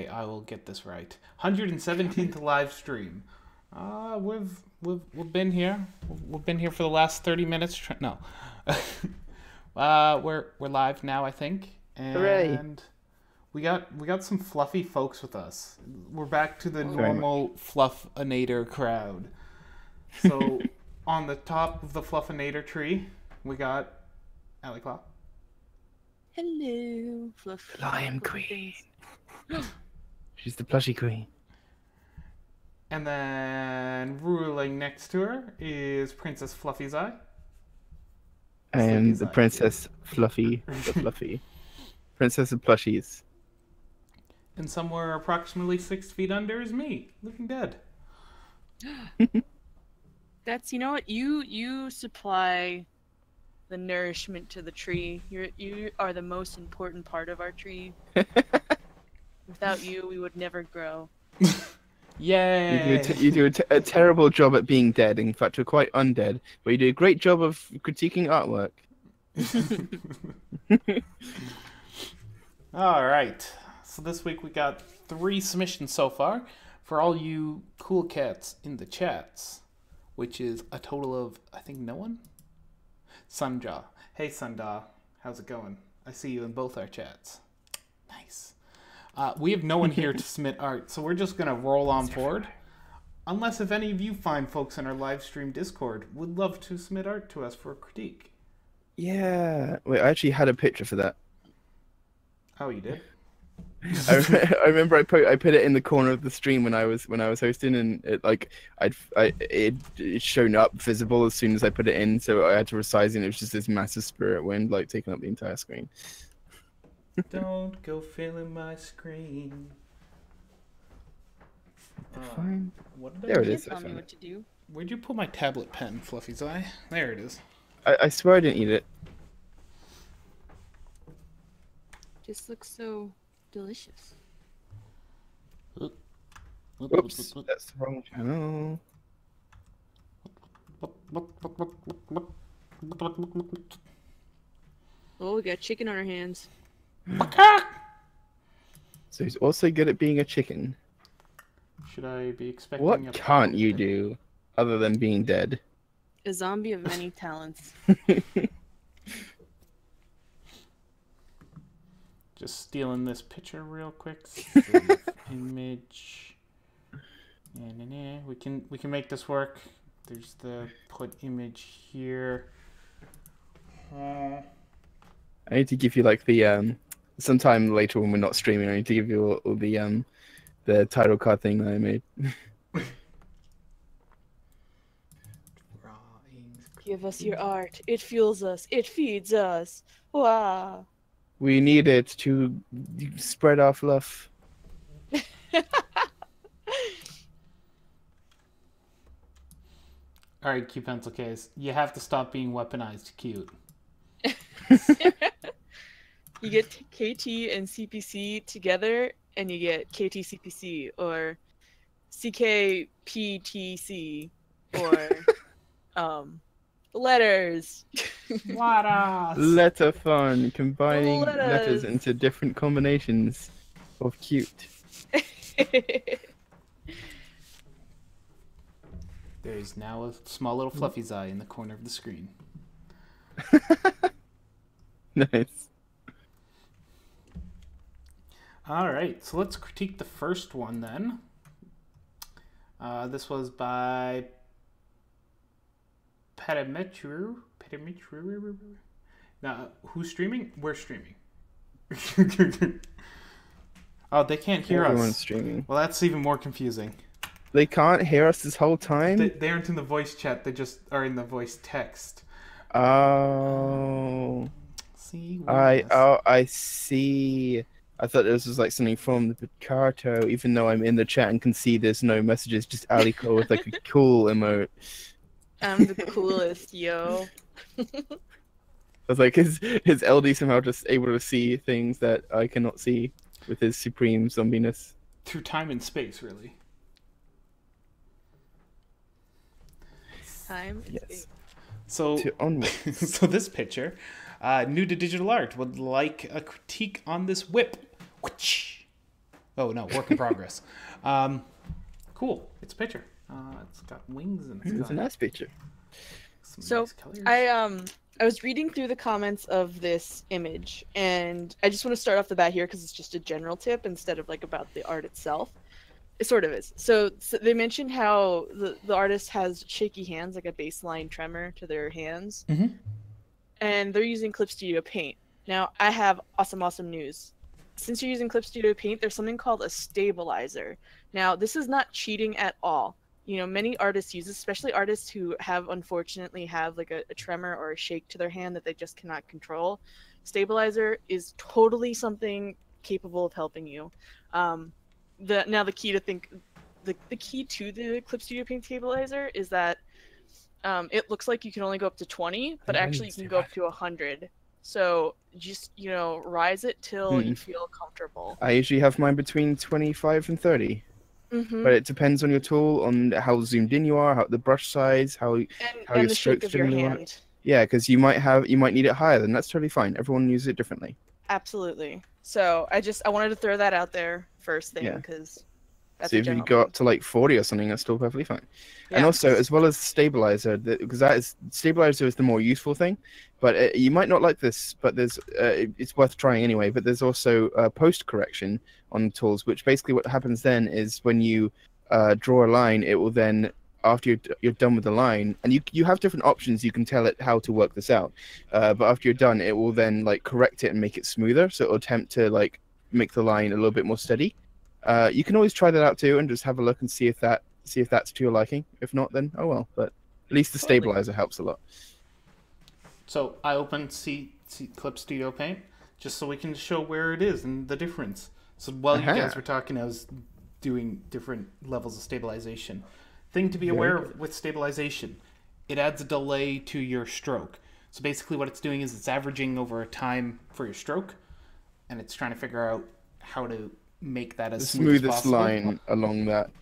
Okay, I will get this right. 117th live stream. We've been here. We've been here for the last 30 minutes. No, we're live now, I think, Hooray! and we got some fluffy folks with us. We're back to the Very much. normal Fluffinator crowd. So on the top of the Fluffinator tree, we got Allie Claw. Hello, fluff. Lion Queen. She's the plushy queen. And then ruling next to her is Princess Fluffy's Eye. I am Sleepy's the Eye. Princess Fluffy, the Fluffy. Princess of Plushies. And somewhere approximately 6 feet under is me, looking dead. That's, you know what, you supply the nourishment to the tree. You are the most important part of our tree. Without you, we would never grow. Yay! You do a terrible job at being dead. In fact, you're quite undead. But you do a great job of critiquing artwork. All right. So this week we got 3 submissions so far for all you cool cats in the chats, which is a total of, I think, no one? Sunjaw. Hey, Sundaw. How's it going? I see you in both our chats. Nice. We have no one here to submit art, so we're just going to roll on forward. Unless if any of you fine folks in our live stream Discord would love to submit art to us for a critique. Yeah. Wait, I actually had a picture for that. Oh, you did? I remember I put it in the corner of the stream when I was hosting, and it shown up visible as soon as I put it in, so I had to resize it. And it was just this massive spirit wind like taking up the entire screen. Don't go filling my screen. Fine. What did There I it do? is. I Tell me found what it. to do. Where'd you put my tablet pen, Fluffy's Eye? There it is. I swear I didn't eat it. Just looks so delicious. Oops, that's the wrong channel. Oh, we got chicken on our hands. So he's also good at being a chicken. Should I be expecting What a can't you do other than being dead? A zombie of many talents. Just stealing this picture real quick. Save image. We can make this work. There's the put image here. I need to give you like the sometime later when we're not streaming. I need to give you all the title card thing that I made. Give us your art. It fuels us. It feeds us. Wow. We need it to spread our fluff. All right, Q pencil case. You have to stop being weaponized cute. You get KT and CPC together, and you get KT CPC or CKPTC or letters. Letter fun, combining letters Letters. into different combinations of cute. There's now a small little Fluffy's Eye in the corner of the screen. Nice. All right, so let's critique the first one then. This was by Petametru. Now, who's streaming? We're streaming. Oh, they can't hear Everyone's us. streaming. Well, that's even more confusing. They can't hear us this whole time? They aren't in the voice chat. They just are in the voice text. Oh. See? I see. I thought this was like something from the Picarto, even though I'm in the chat and can see there's no messages, just Aliko with like a cool emote. I'm the coolest, yo. I was like, is LD somehow just able to see things that I cannot see with his supreme zombiness? Through time and space, really. Time and Yes. space. So, To onward. so this picture, new to digital art, would like a critique on this whip. Whoosh. Oh no, work in progress. Cool. It's a picture. It's got wings and it's It's a got nice picture. some So nice colors. I was reading through the comments of this image, and I just want to start off the bat here because it's just a general tip instead of like about the art itself. It sort of is. So they mentioned how the artist has shaky hands, like a baseline tremor to their hands, Mhm. and they're using Clip Studio Paint. Now, I have awesome news. Since you're using Clip Studio Paint, there's something called a stabilizer. Now, this is not cheating at all. You know, many artists use this, especially artists who unfortunately have like a tremor or a shake to their hand that they just cannot control. Stabilizer is totally something capable of helping you. The key to the key to the Clip Studio Paint stabilizer is that it looks like you can only go up to 20, but actually you can go up to 100. So just, rise it till you feel comfortable. I usually have mine between 25 and 30. Mm-hmm. But it depends on your tool, on how zoomed in you are, how the brush size, how your And the shape strokes of your generally hand. work. Yeah, because you might need it higher, then that's totally fine. Everyone uses it differently. Absolutely. So I wanted to throw that out there first thing, because that's So a if you general go thing. up to like 40 or something, that's still perfectly fine. And Yeah. also, as well as stabilizer, because stabilizer is the more useful thing. But you might not like this, but it's worth trying anyway. But there's also post correction on the tools, which basically what happens then is when you draw a line, it will then, after you're done with the line, and you have different options. You can tell it how to work this out. But after you're done, it will then like correct it and make it smoother. So it will attempt to like make the line a little bit more steady. You can always try that out too and just have a look and see if that's to your liking. If not, then oh well. But at least the Totally. stabilizer helps a lot. So I opened Clip Studio Paint just so we can show where it is and the difference. So while you guys were talking, I was doing different levels of stabilization. Thing to be aware of with stabilization, it adds a delay to your stroke. So basically what it's doing is it's averaging over a time for your stroke, and it's trying to figure out how to make that as The smooth as smoothest possible. line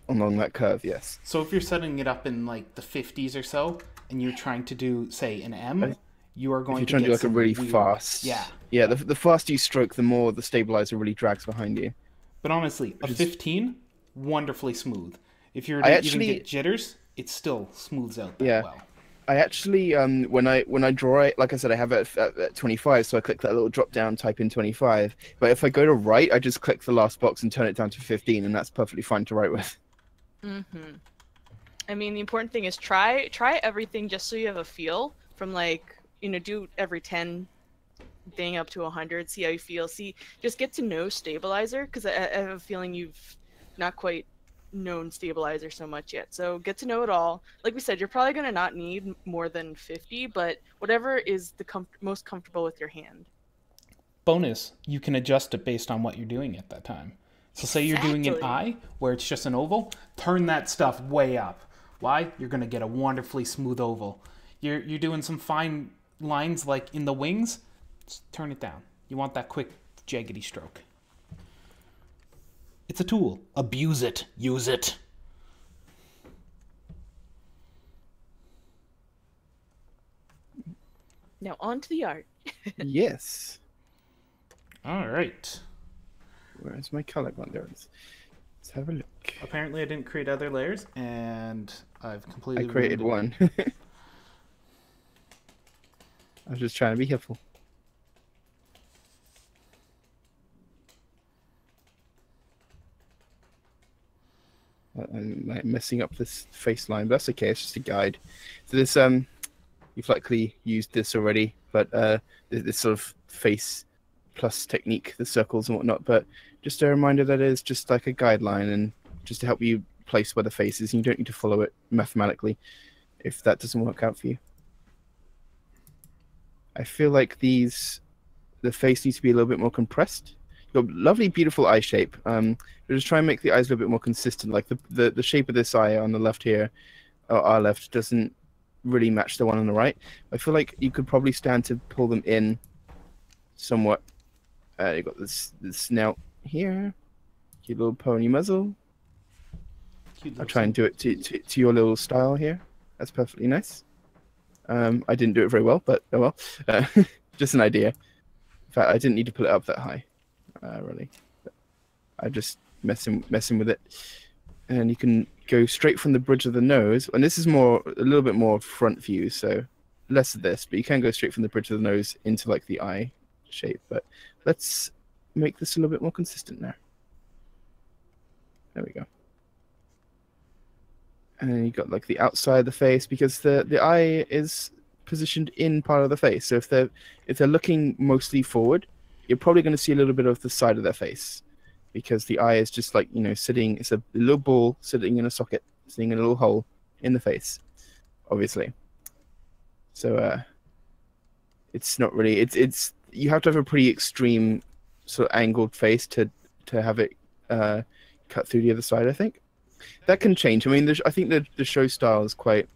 along that curve, yes. So if you're setting it up in like the 50s or so, and you're trying to do, say, an M, you are going If to you're trying get to do like a some really weird... fast, Yeah. The faster you stroke, the more the stabilizer really drags behind you. But honestly, a 15, wonderfully smooth. If you're I to actually- even get jitters, it still smooths out that well. I actually, when I draw it, like I said, I have it at 25, so I click that little drop down, type in 25. But if I go to write, I just click the last box and turn it down to 15, and that's perfectly fine to write with. Mm-hmm. I mean, the important thing is try everything just so you have a feel from do every 10 thing up to 100, see how you feel. Just get to know stabilizer, because I have a feeling you've not quite known stabilizer so much yet. So get to know it all. Like we said, you're probably going to not need more than 50, but whatever is the most comfortable with your hand. Bonus, you can adjust it based on what you're doing at that time. So say you're doing an eye, where it's just an oval, turn that stuff way up. Why? You're going to get a wonderfully smooth oval. You're doing some fine lines like in the wings, just turn it down. You want that quick, jaggedy stroke. It's a tool. Abuse it. Use it. Now on to the art. Yes. All right. Where's my color gone? There it is. Let's have a look. Apparently I didn't create other layers, and I've completely... I created one. I was just trying to be helpful. I'm like messing up this face line, but that's okay. It's just a guide. So this you've likely used this already, but this sort of face plus technique, the circles and whatnot. But just a reminder that it is just like a guideline, and just to help you place where the face is. And you don't need to follow it mathematically if that doesn't work out for you. I feel like the face needs to be a little bit more compressed. You've got lovely, beautiful eye shape. But just try and make the eyes a little bit more consistent. Like the shape of this eye on the left here, or our left, doesn't really match the one on the right. I feel like you could probably stand to pull them in somewhat. You've got this snout here, cute little pony muzzle. I'll try and do it to your little style here. That's perfectly nice. I didn't do it very well, but oh well. Just an idea. In fact, I didn't need to put it up that high, really. But I just messing with it. And you can go straight from the bridge of the nose, and this is a little bit more front view, so less of this, but you can go straight from the bridge of the nose into like the eye shape. But let's make this a little bit more consistent now. There we go. And then you got like the outside of the face, because the eye is positioned in part of the face. So if they're looking mostly forward, you're probably going to see a little bit of the side of their face, because the eye is just like, you know, sitting. It's a little ball sitting in a socket, sitting in a little hole in the face, obviously. So it's not really. It's you have to have a pretty extreme sort of angled face to have it cut through the other side, I think. That can change. I mean, I think the show style is quite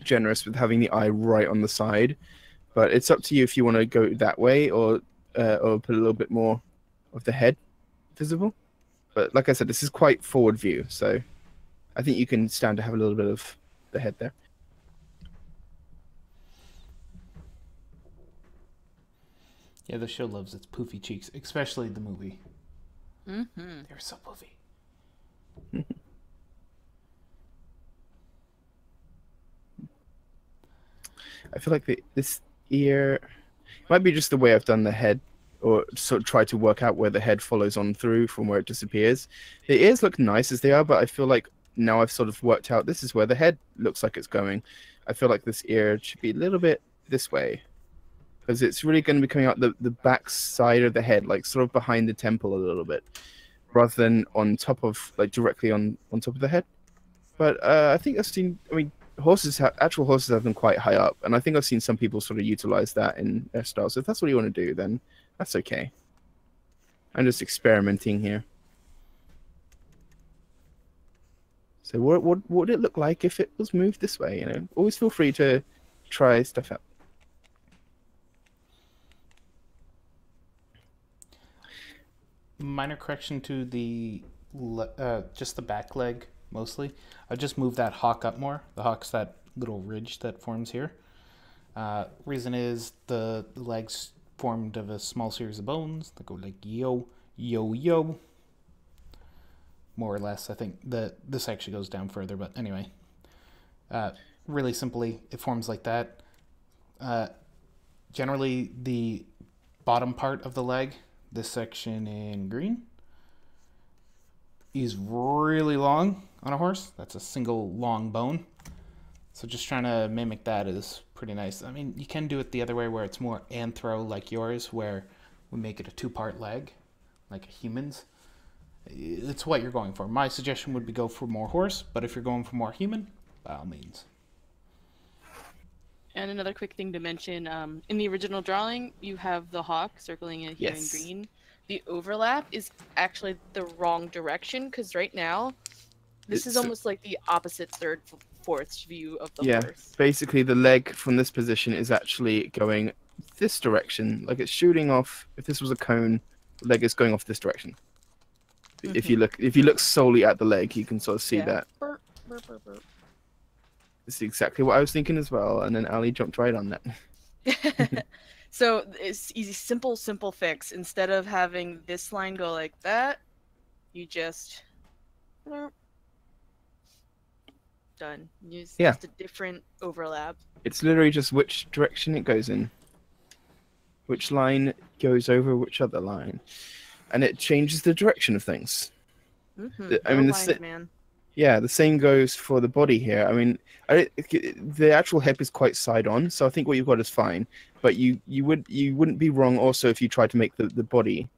generous with having the eye right on the side, but it's up to you if you want to go that way or put a little bit more of the head visible. But like I said, this is quite forward view, so I think you can stand to have a little bit of the head there. Yeah, the show loves its poofy cheeks, especially the movie. Mm-hmm. They're so poofy. I feel like this ear might be just the way I've done the head, or sort of try to work out where the head follows on through from where it disappears. The ears look nice as they are, but I feel like now I've sort of worked out this is where the head looks like it's going. I feel like this ear should be a little bit this way, because it's really going to be coming out the back side of the head, like sort of behind the temple a little bit, rather than on top of, like directly on top of the head. But I think I've seen, I mean, actual horses have them quite high up, and I think I've seen some people sort of utilize that in their style. So if that's what you want to do, then that's okay. I'm just experimenting here. So what would it look like if it was moved this way? You know, always feel free to try stuff out. Minor correction to the just the back leg mostly. I just moved that hawk up more. The hawk's that little ridge that forms here. Reason is the legs formed of a small series of bones that go like yo, yo, yo. More or less. I think this actually goes down further, but anyway. Really simply, it forms like that. Generally, the bottom part of the leg, this section in green, is really long on a horse. That's a single long bone. So just trying to mimic that is pretty nice. I mean, you can do it the other way where it's more anthro like yours, where we make it a two-part leg, like a human's. It's what you're going for. My suggestion would be go for more horse, but if you're going for more human, by all means. And another quick thing to mention, in the original drawing, you have the hawk circling in here in green. The overlap is actually the wrong direction, because right now, this is almost like the opposite third, fourth view of the horse. Basically the leg from this position is actually going this direction, like it's shooting off. If this was a cone, the leg is going off this direction. Mm-hmm. If you look solely at the leg, you can sort of see that. Burp, burp, burp, burp. It's exactly what I was thinking as well, and then Ali jumped right on that. So it's easy, simple fix. Instead of having this line go like that, you just done. Use just a different overlap. It's literally just which direction it goes in. Which line goes over which other line. And it changes the direction of things. Mm-hmm. I mean, man. Yeah, the same goes for the body here. I mean, the actual hip is quite side on, so I think what you've got is fine. But you wouldn't be wrong also if you tried to make the body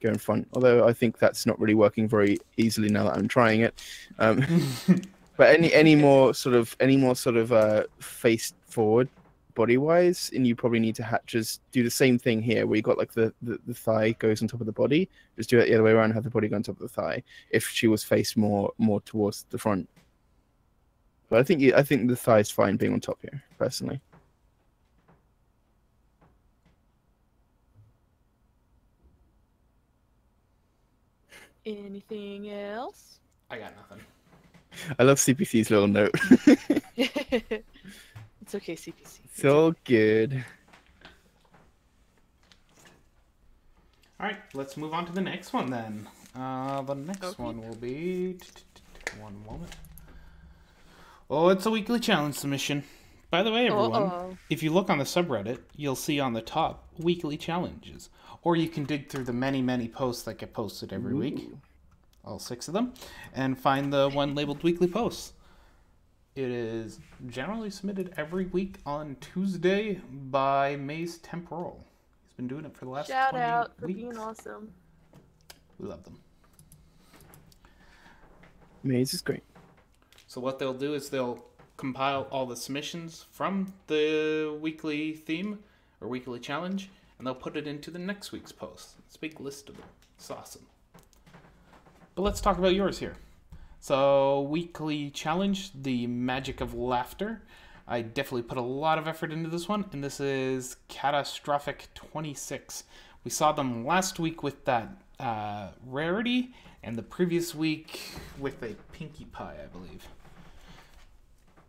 go in front. Although I think that's not really working very easily now that I'm trying it. But any more sort of face forward body wise, and you probably need to just do the same thing here, where you got like the thigh goes on top of the body. Just do it the other way around, have the body go on top of the thigh. If she was faced more towards the front, but I think the thigh is fine being on top here, personally. Anything else? I got nothing. I love CPC's little note. It's okay, CPC. It's all good. All right, let's move on to the next one then. The next Okay. one will be... One moment. Oh, it's a weekly challenge submission. By the way, everyone, Uh-oh. if you look on the subreddit, you'll see on the top weekly challenges. Or you can dig through the many, many posts that get posted every week, all 6 of them, and find the one labeled weekly posts. It is generally submitted every week on Tuesday by Maze Temporal. He's been doing it for the last Shout 20 out for weeks. being awesome. We love them. Maze is great. So what they'll do is they'll compile all the submissions from the weekly theme or weekly challenge, and they'll put it into the next week's post. It's a big list of them. It's awesome. But let's talk about yours here. So, weekly challenge, the magic of laughter. I definitely put a lot of effort into this one, and this is Catastrophic 26. We saw them last week with that rarity, and the previous week with a Pinkie Pie, I believe.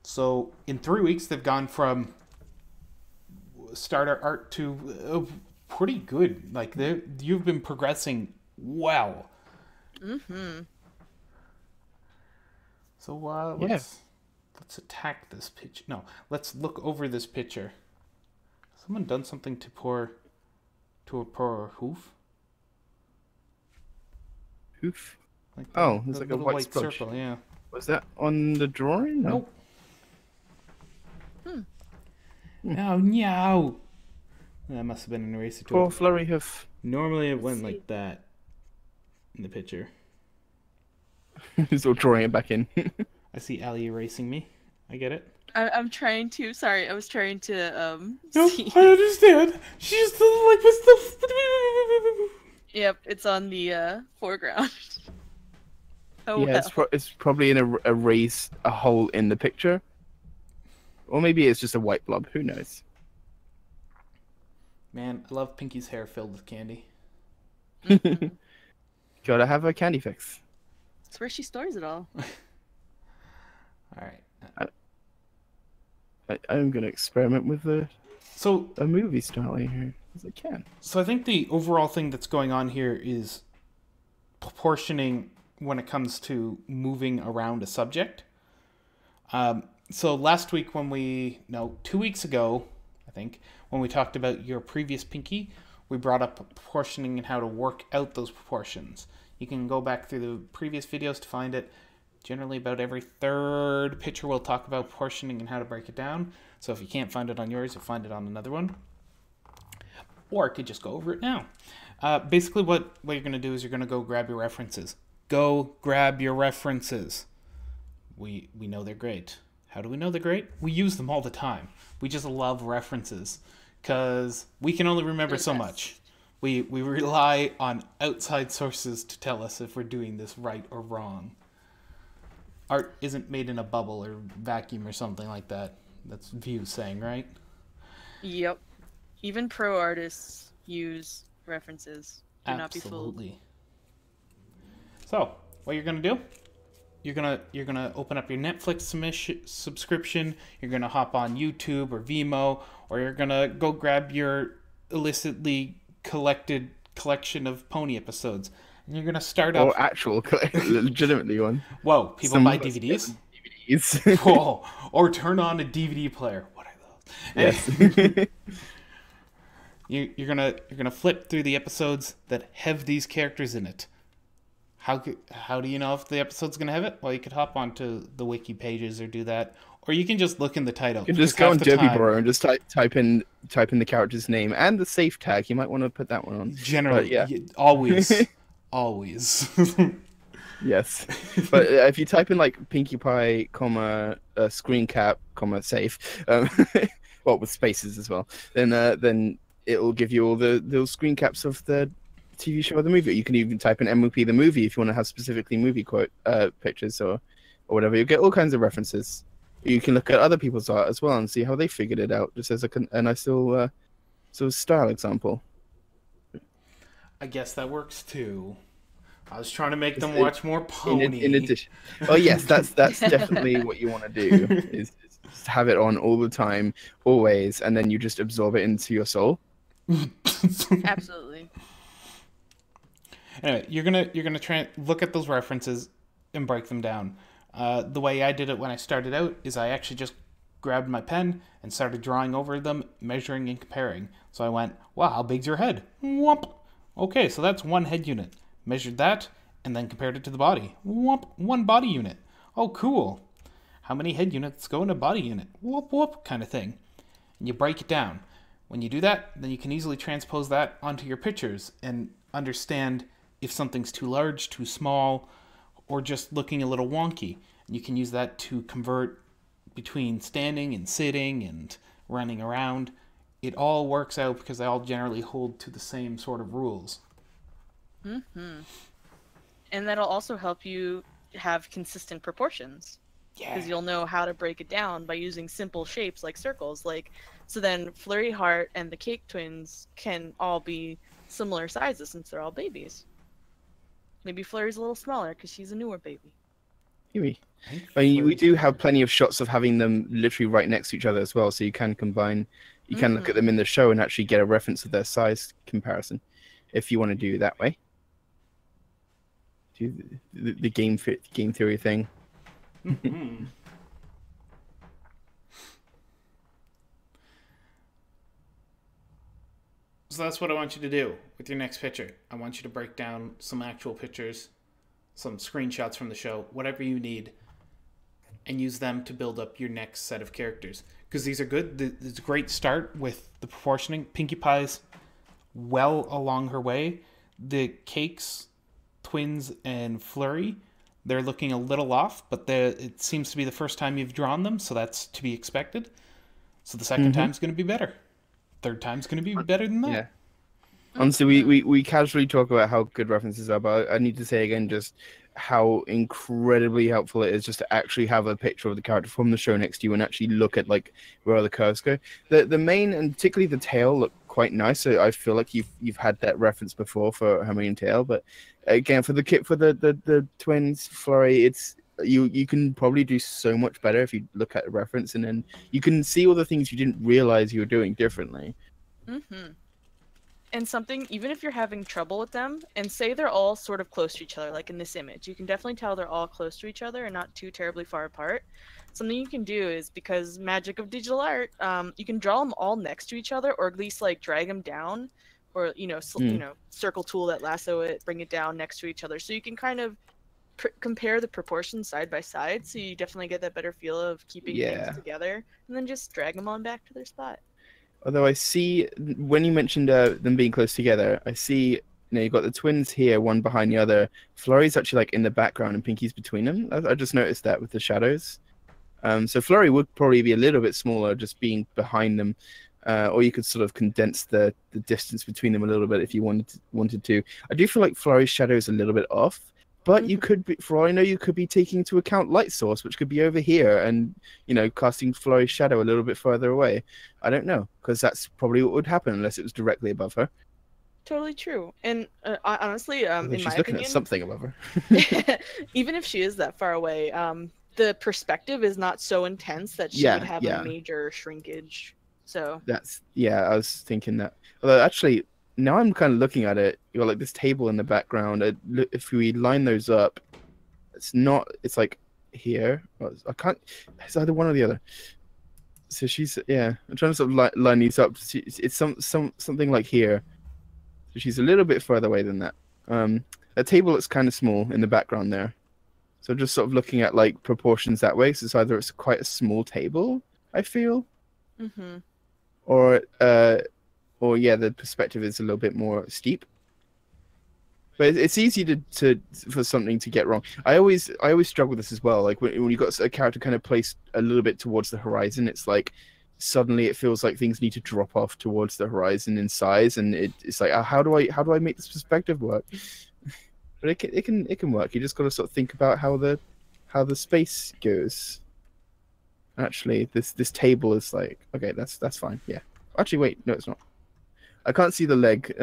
So, in 3 weeks, they've gone from starter art to pretty good. Like, you've been progressing well. Mm-hmm. So let's attack this picture. No, let's look over this picture. Someone done something to a poor hoof? Hoof. Like Oh, there's the like a little white splotch. circle. Yeah. Was that on the drawing? No. Nope. Oh no! That must have been an eraser tool. Poor flurry hoof. Normally it went see. like that in the picture. He's all drawing it back in. I see Ali erasing me. I get it. I'm trying to. Sorry, I was trying to No, see. I understand. She's still like, what's the... Yep, it's on the foreground. Oh Yeah, well. it's probably in a hole in the picture. Or maybe it's just a white blob. Who knows? Man, I love Pinkie's hair filled with candy. Gotta have a candy fix. That's where she stores it all. Alright. I'm gonna experiment with So a movie style here as I can. So I think the overall thing that's going on here is proportioning when it comes to moving around a subject. So last week 2 weeks ago, I think, when we talked about your previous Pinkie, we brought up proportioning and how to work out those proportions. You can go back through the previous videos to find it. Generally about every third picture we'll talk about proportioning and how to break it down. So if you can't find it on yours, you'll find it on another one. Or I could just go over it now. Basically what you're going to do is you're going to go grab your references. Go grab your references. We know they're great. How do we know they're great? We use them all the time. We just love references because we can only remember so much. We rely on outside sources to tell us if we're doing this right or wrong. Art isn't made in a bubble or vacuum or something like that. That's View saying, right? Yep. Even pro artists use references. Do not be fooled. Absolutely. So, what you're gonna do? You're gonna open up your Netflix subscription. You're gonna hop on YouTube or Vimeo, or you're gonna go grab your illicitly collected collection of Pony episodes, and you're gonna start Or off. actual, legitimately one. Whoa, people Some buy of us DVDs. get DVDs. Whoa, or turn on a DVD player. What are those? Yes. You're gonna flip through the episodes that have these characters in it. How do you know if the episode's gonna have it? Well, you could hop onto the wiki pages or do that, or you can just look in the title. You can just go on Derby Bro and just type in the character's name and the safe tag. You might want to put that one on. Generally, yeah. always. Yes, but if you type in like Pinkie Pie, screen cap, safe, well with spaces as well, then it will give you all those screen caps of the TV show or the movie. You can even type in MLP the movie if you want to have specifically movie quote pictures or whatever. You get all kinds of references. You can look at other people's art as well and see how they figured it out, just as a nice little sort of style example. I guess that works too. I was trying to make them watch more Pony. In addition, oh yes, that's definitely what you want to do. Is just have it on all the time, always, and then you just absorb it into your soul. Absolutely. Anyway, you're gonna try and look at those references and break them down. The way I did it when I started out is I actually just grabbed my pen and started drawing over them, measuring and comparing. So I went, wow, how big's your head? Whoop. Okay, so that's one head unit. Measured that and then compared it to the body. Whoop, one body unit. Oh, cool. How many head units go in a body unit? Whoop, whoop, kind of thing. And you break it down. When you do that, then you can easily transpose that onto your pictures and understand if something's too large, too small, or just looking a little wonky. And you can use that to convert between standing and sitting and running around. It all works out because they all generally hold to the same sort of rules. Mm-hmm. And that'll also help you have consistent proportions. Yeah. Because you'll know how to break it down by using simple shapes like circles. So then Flurry Heart and the Cake Twins can all be similar sizes since they're all babies. Maybe Flurry's a little smaller because she's a newer baby. Maybe. I mean, we do have plenty of shots of having them literally right next to each other as well, so you can combine. You can look at them in the show and actually get a reference of their size comparison, if you want to do it that way. Do the game theory thing. Mm-hmm. So that's what I want you to do with your next picture. I want you to break down some actual pictures, some screenshots from the show, whatever you need, and use them to build up your next set of characters. Because these are good. It's a great start with the proportioning. Pinkie Pie's well along her way. The Cakes, Twins, and Flurry, they're looking a little off, but it seems to be the first time you've drawn them, so that's to be expected. So the second time's going to be better. Third time's going to be better than that. Yeah. Honestly, we casually talk about how good references are, but I need to say again just how incredibly helpful it is just to actually have a picture of the character from the show next to you and actually look at like where the curves go. The mane and particularly the tail look quite nice. So I feel like you've had that reference before for Hermione and Tail, but again for the twins Flurry, it's you can probably do so much better if you look at the reference and then you can see all the things you didn't realize you were doing differently. Mm-hmm. And something, even if you're having trouble with them, and say they're all sort of close to each other, like in this image, you can definitely tell they're all close to each other and not too terribly far apart. Something you can do is, because magic of digital art, you can draw them all next to each other, or at least like drag them down, or circle tool that lasso it, bring it down next to each other, so you can kind of compare the proportions side by side, so you definitely get that better feel of keeping things together, and then just drag them on back to their spot. Although I see, when you mentioned them being close together, I see, you've got the twins here, one behind the other. Flurry's actually like in the background and Pinkie's between them. I just noticed that with the shadows. So Flurry would probably be a little bit smaller just being behind them. Or you could sort of condense the distance between them a little bit if you wanted to. I do feel like Flurry's shadow is a little bit off. But you could be, for all I know, you could be taking into account light source, which could be over here, and casting Flurry's shadow a little bit further away. I don't know, because that's probably what would happen unless it was directly above her. Totally true. And honestly, in she's my looking opinion, at something above her. even if she is that far away, the perspective is not so intense that she would have a major shrinkage. So I was thinking that. Although actually, now I'm kind of looking at it. You got like this table in the background. If we line those up, it's like here. I can't. It's either one or the other. So she's I'm trying to sort of line these up. It's something like here. So she's a little bit further away than that. That table looks kind of small in the background there. So just sort of looking at like proportions that way. So it's either it's quite a small table, I feel, or the perspective is a little bit more steep. But it's easy for something to get wrong. I always struggle with this as well. Like when you got a character kind of placed a little bit towards the horizon, it's like suddenly it feels like things need to drop off towards the horizon in size, and it's like how do I make this perspective work? But it can work. You just got to sort of think about how the space goes. Actually, this table is like, okay, that's fine. Yeah. Actually, wait, no, it's not. I can't see the leg.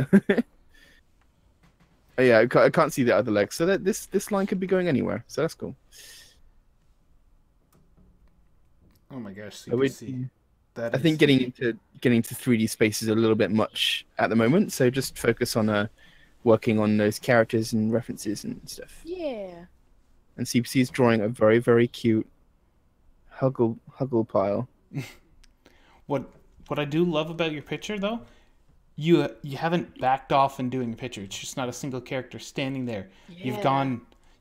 I can't see the other leg. So that this line could be going anywhere. So that's cool. Oh my gosh! So you can see that. I think getting into 3D space is a little bit much at the moment. So just focus on working on those characters and references and stuff. Yeah. And CPC is drawing a very, very cute huggle pile. What I do love about your picture though, you haven't backed off in doing a picture. It's just not a single character standing there. Yeah.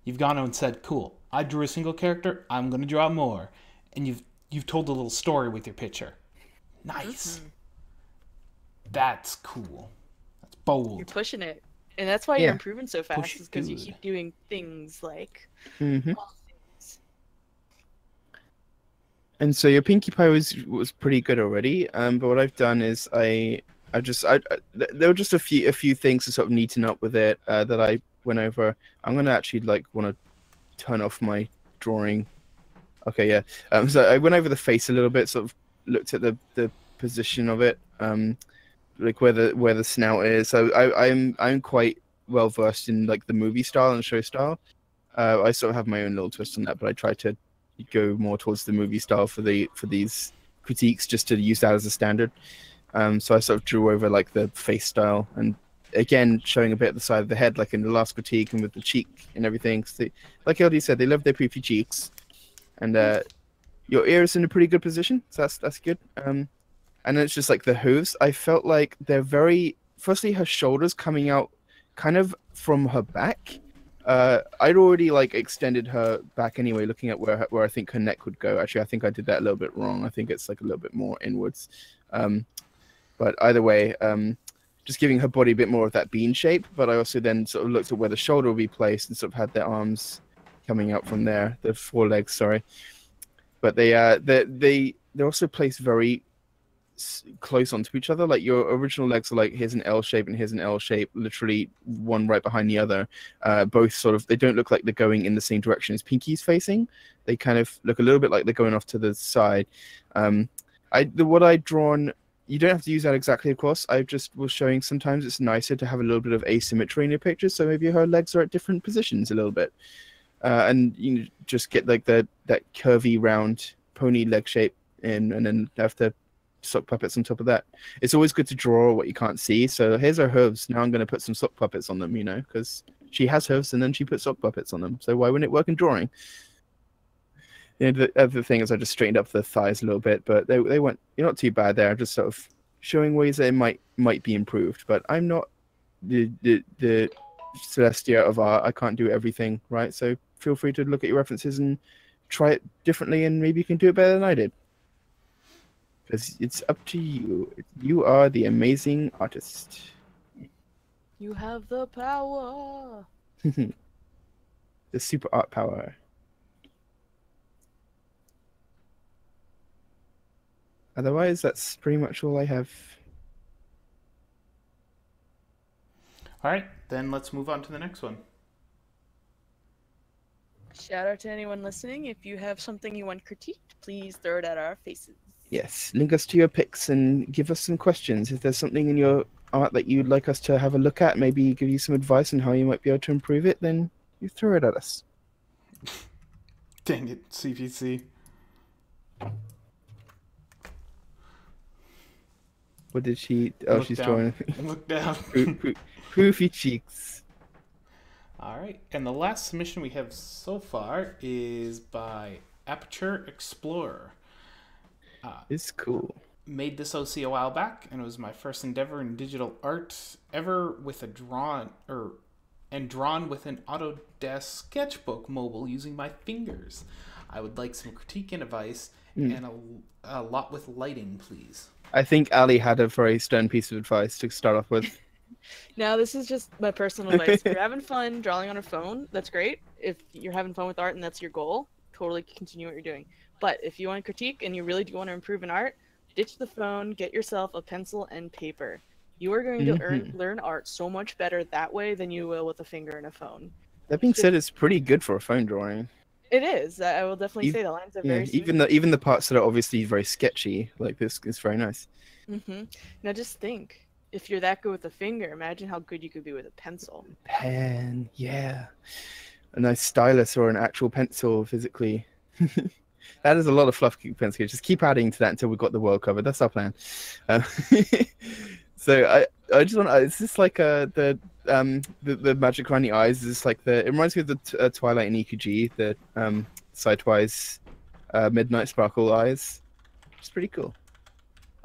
You've gone and said, "Cool, I drew a single character. I'm gonna draw more," and you've told a little story with your picture. Nice. Mm-hmm. That's cool. That's bold. You're pushing it. And that's why Yeah. you're improving so fast, Push is because you good. keep doing things like Mm-hmm. all things. And so your Pinkie Pie was pretty good already. But what I've done is there were just a few things to sort of neaten up with it that I went over. I'm gonna actually want to turn off my drawing. Okay, yeah. So I went over the face a little bit, sort of looked at the position of it, like where the snout is. So I'm quite well versed in like the movie style and show style. I sort of have my own little twist on that, but I try to go more towards the movie style for these critiques, just to use that as a standard. So I sort of drew over like the face style, and again showing a bit of the side of the head, like in the last critique, and with the cheek and everything. So like LD said, they love their poofy cheeks, and your ear is in a pretty good position, so that's good. And then it's just like the hooves. I felt like they're firstly her shoulders coming out kind of from her back. I'd already like extended her back anyway, looking at where I think her neck would go. Actually, I think I did that a little bit wrong. I think it's like a little bit more inwards. But either way, just giving her body a bit more of that bean shape. But I also then sort of looked at where the shoulder would be placed and sort of had their arms coming out from there, the forelegs, sorry. But they're also placed very close onto each other. Like your original legs are like, here's an L shape and here's an L shape, literally one right behind the other. Both sort of, they don't look like they're going in the same direction as Pinkie's facing. They kind of look a little bit like they're going off to the side. What I'd drawn, you don't have to use that exactly, of course. I just was showing sometimes it's nicer to have a little bit of asymmetry in your picture. So maybe her legs are at different positions a little bit. And you just get like that curvy round pony leg shape in, and then have the sock puppets on top of that. It's always good to draw what you can't see. So here's her hooves. Now I'm going to put some sock puppets on them, because she has hooves and then she puts sock puppets on them. So why wouldn't it work in drawing? The other thing is I just straightened up the thighs a little bit, but they went, you're not too bad there. I'm just sort of showing ways that it might be improved. But I'm not the Celestia of art. I can't do everything, right? So feel free to look at your references and try it differently, and maybe you can do it better than I did. Because it's up to you. You are the amazing artist. You have the power. The super art power. Otherwise, that's pretty much all I have. All right, then let's move on to the next one. Shout out to anyone listening. If you have something you want critiqued, please throw it at our faces. Yes, link us to your pics and give us some questions. If there's something in your art that you'd like us to have a look at, maybe give you some advice on how you might be able to improve it, then you throw it at us. Dang it, CPC. What did she... Oh, Look she's down. drawing... Look down. Poofy cheeks. All right, and the last submission we have so far is by Aperture Explorer. It's cool. Made this OC a while back, and it was my first endeavor in digital art ever with a drawn with an Autodesk sketchbook mobile using my fingers. I would like some critique and advice, and a lot with lighting, please. I think Ali had a very stern piece of advice to start off with. Now, this is just my personal advice. If you're having fun drawing on a phone, that's great. If you're having fun with art and that's your goal, totally continue what you're doing. But if you want to critique and you really do want to improve in art, ditch the phone, get yourself a pencil and paper. You are going to learn art so much better that way than you will with a finger and a phone. That being said, it's pretty good for a phone drawing. It is. I will definitely say the lines are very smooth. Even the parts that are obviously very sketchy, like this, is very nice. Now just think, if you're that good with a finger, imagine how good you could be with a pencil. Pen, yeah. A nice stylus or an actual pencil physically. That is a lot of fluff pencil. Just keep adding to that until we've got the world covered. That's our plan. So I just want. It's just like the the magic around the eyes is like it reminds me of the Twilight and EQG, the sidewise midnight sparkle eyes. It's pretty cool.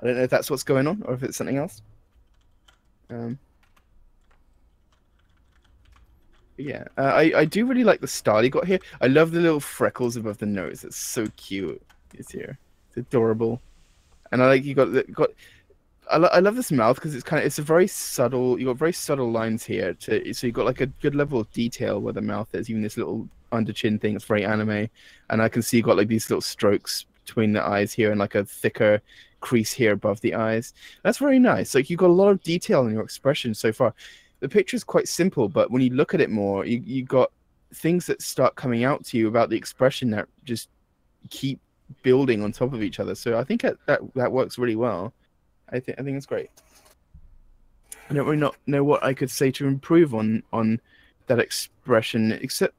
I don't know if that's what's going on or if it's something else. Yeah, I do really like the style you got here. I love the little freckles above the nose. It's so cute. It's here. It's adorable. And I like you got. I love this mouth because it's a very subtle. You got very subtle lines here. So you got like a good level of detail where the mouth is. Even this little under chin thing. It's very anime. And I can see you got like these little strokes between the eyes here and like a thicker crease here above the eyes. That's very nice. Like you got a lot of detail in your expression so far. The picture is quite simple, but when you look at it more, you got things that start coming out to you about the expression that just keep building on top of each other. So I think that works really well. I think it's great. I don't really not know what I could say to improve on that expression, except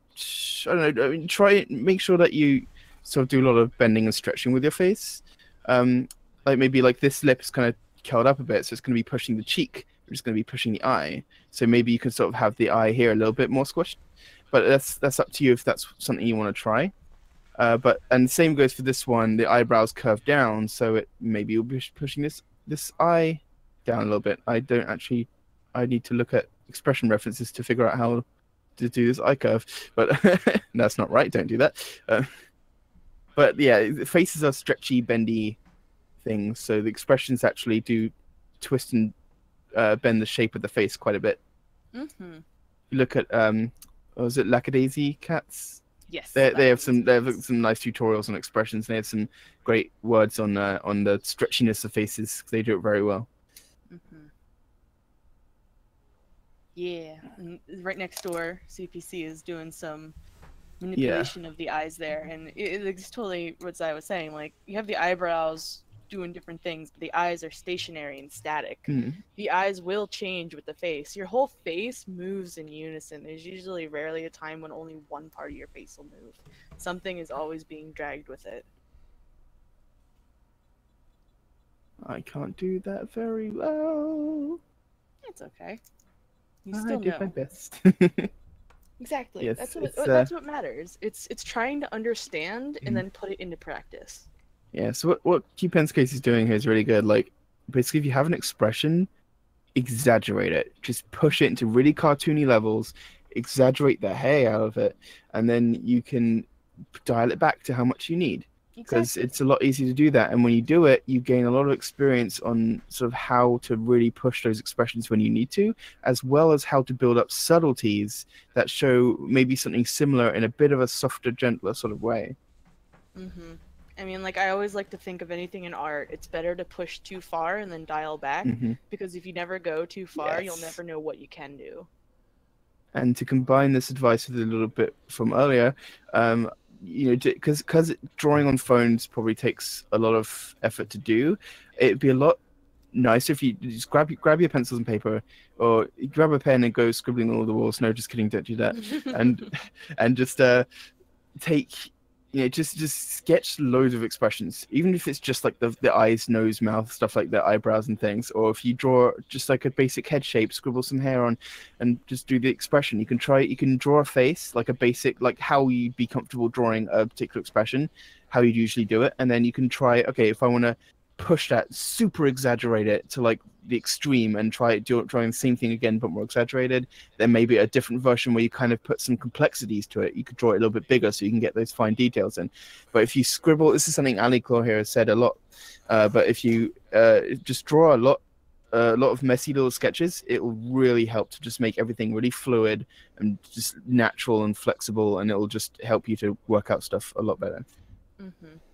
I don't know. I mean, make sure that you sort of do a lot of bending and stretching with your face. Like maybe like this lip is kind of curled up a bit, so it's going to be pushing the cheek. We're just going to be pushing the eye. So maybe you can sort of have the eye here a little bit more squished. But that's up to you if that's something you want to try. And the same goes for this one. The eyebrows curve down, so maybe you'll be pushing this eye down a little bit. I need to look at expression references to figure out how to do this eye curve. But that's not right. Don't do that. But yeah, the faces are stretchy, bendy things. So the expressions actually do twist and bend the shape of the face quite a bit. Mm-hmm. You look at was it Lackadaisy cats? Yes. They have some nice tutorials on expressions. They have some great words on the stretchiness of faces. They do it very well. Mm-hmm. Yeah, and right next door, CPC is doing some manipulation of the eyes there, and it's totally what I was saying. Like you have the eyebrows doing different things, but the eyes are stationary and static. The eyes will change with the face. Your whole face moves in unison. There's usually rarely a time when only one part of your face will move. Something is always being dragged with it. I can't do that very well. It's okay. You still I did know. my best. Exactly. Yes, That's what matters. It's trying to understand and then put it into practice. Yeah, so what Q Penscase is doing here is really good. Like, basically, if you have an expression, exaggerate it. Just push it into really cartoony levels, exaggerate the hay out of it, and then you can dial it back to how much you need. Because it's a lot easier to do that. And when you do it, you gain a lot of experience on sort of how to really push those expressions when you need to, as well as how to build up subtleties that show maybe something similar in a bit of a softer, gentler sort of way. Mm-hmm. I mean, like, I always like to think of anything in art, it's better to push too far and then dial back, because if you never go too far, you'll never know what you can do. And to combine this advice with a little bit from earlier, you know, because drawing on phones probably takes a lot of effort to do, it'd be a lot nicer if you just grab your pencils and paper, or grab a pen and go scribbling all over the walls. No, just kidding, don't do that. and just take, you know, just sketch loads of expressions, even if it's just like the eyes, nose, mouth, stuff like that, eyebrows and things. Or if you draw just like a basic head shape, scribble some hair on, and just do the expression. You can draw a face, like a basic, like how you'd be comfortable drawing a particular expression, how you'd usually do it, and then you can try, okay, if I want to push that, super exaggerate it to like the extreme, and drawing the same thing again but more exaggerated, then maybe a different version where you kind of put some complexities to it. You could draw it a little bit bigger so you can get those fine details in. But if you scribble, this is something Ali Claw here has said a lot, but if you just draw a lot of messy little sketches, it will really help to just make everything really fluid and just natural and flexible, and it will just help you to work out stuff a lot better.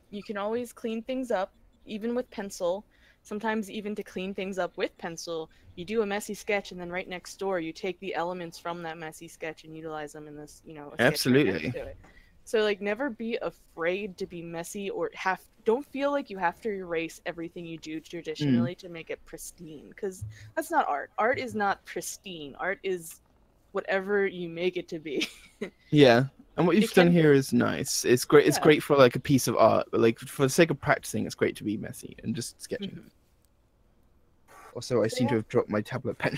You can always clean things up, even with pencil. Sometimes even to clean things up with pencil, you do a messy sketch, and then right next door you take the elements from that messy sketch and utilize them in this, you know, absolutely. Right next to it. So like, never be afraid to be messy, or don't feel like you have to erase everything you do traditionally to make it pristine, because that's not art. Art is not pristine. Art is whatever you make it to be. Yeah. And what you've done here is nice. It's great. It's great for like a piece of art, but like for the sake of practicing, it's great to be messy and just sketching. Also, I seem to have dropped my tablet pen.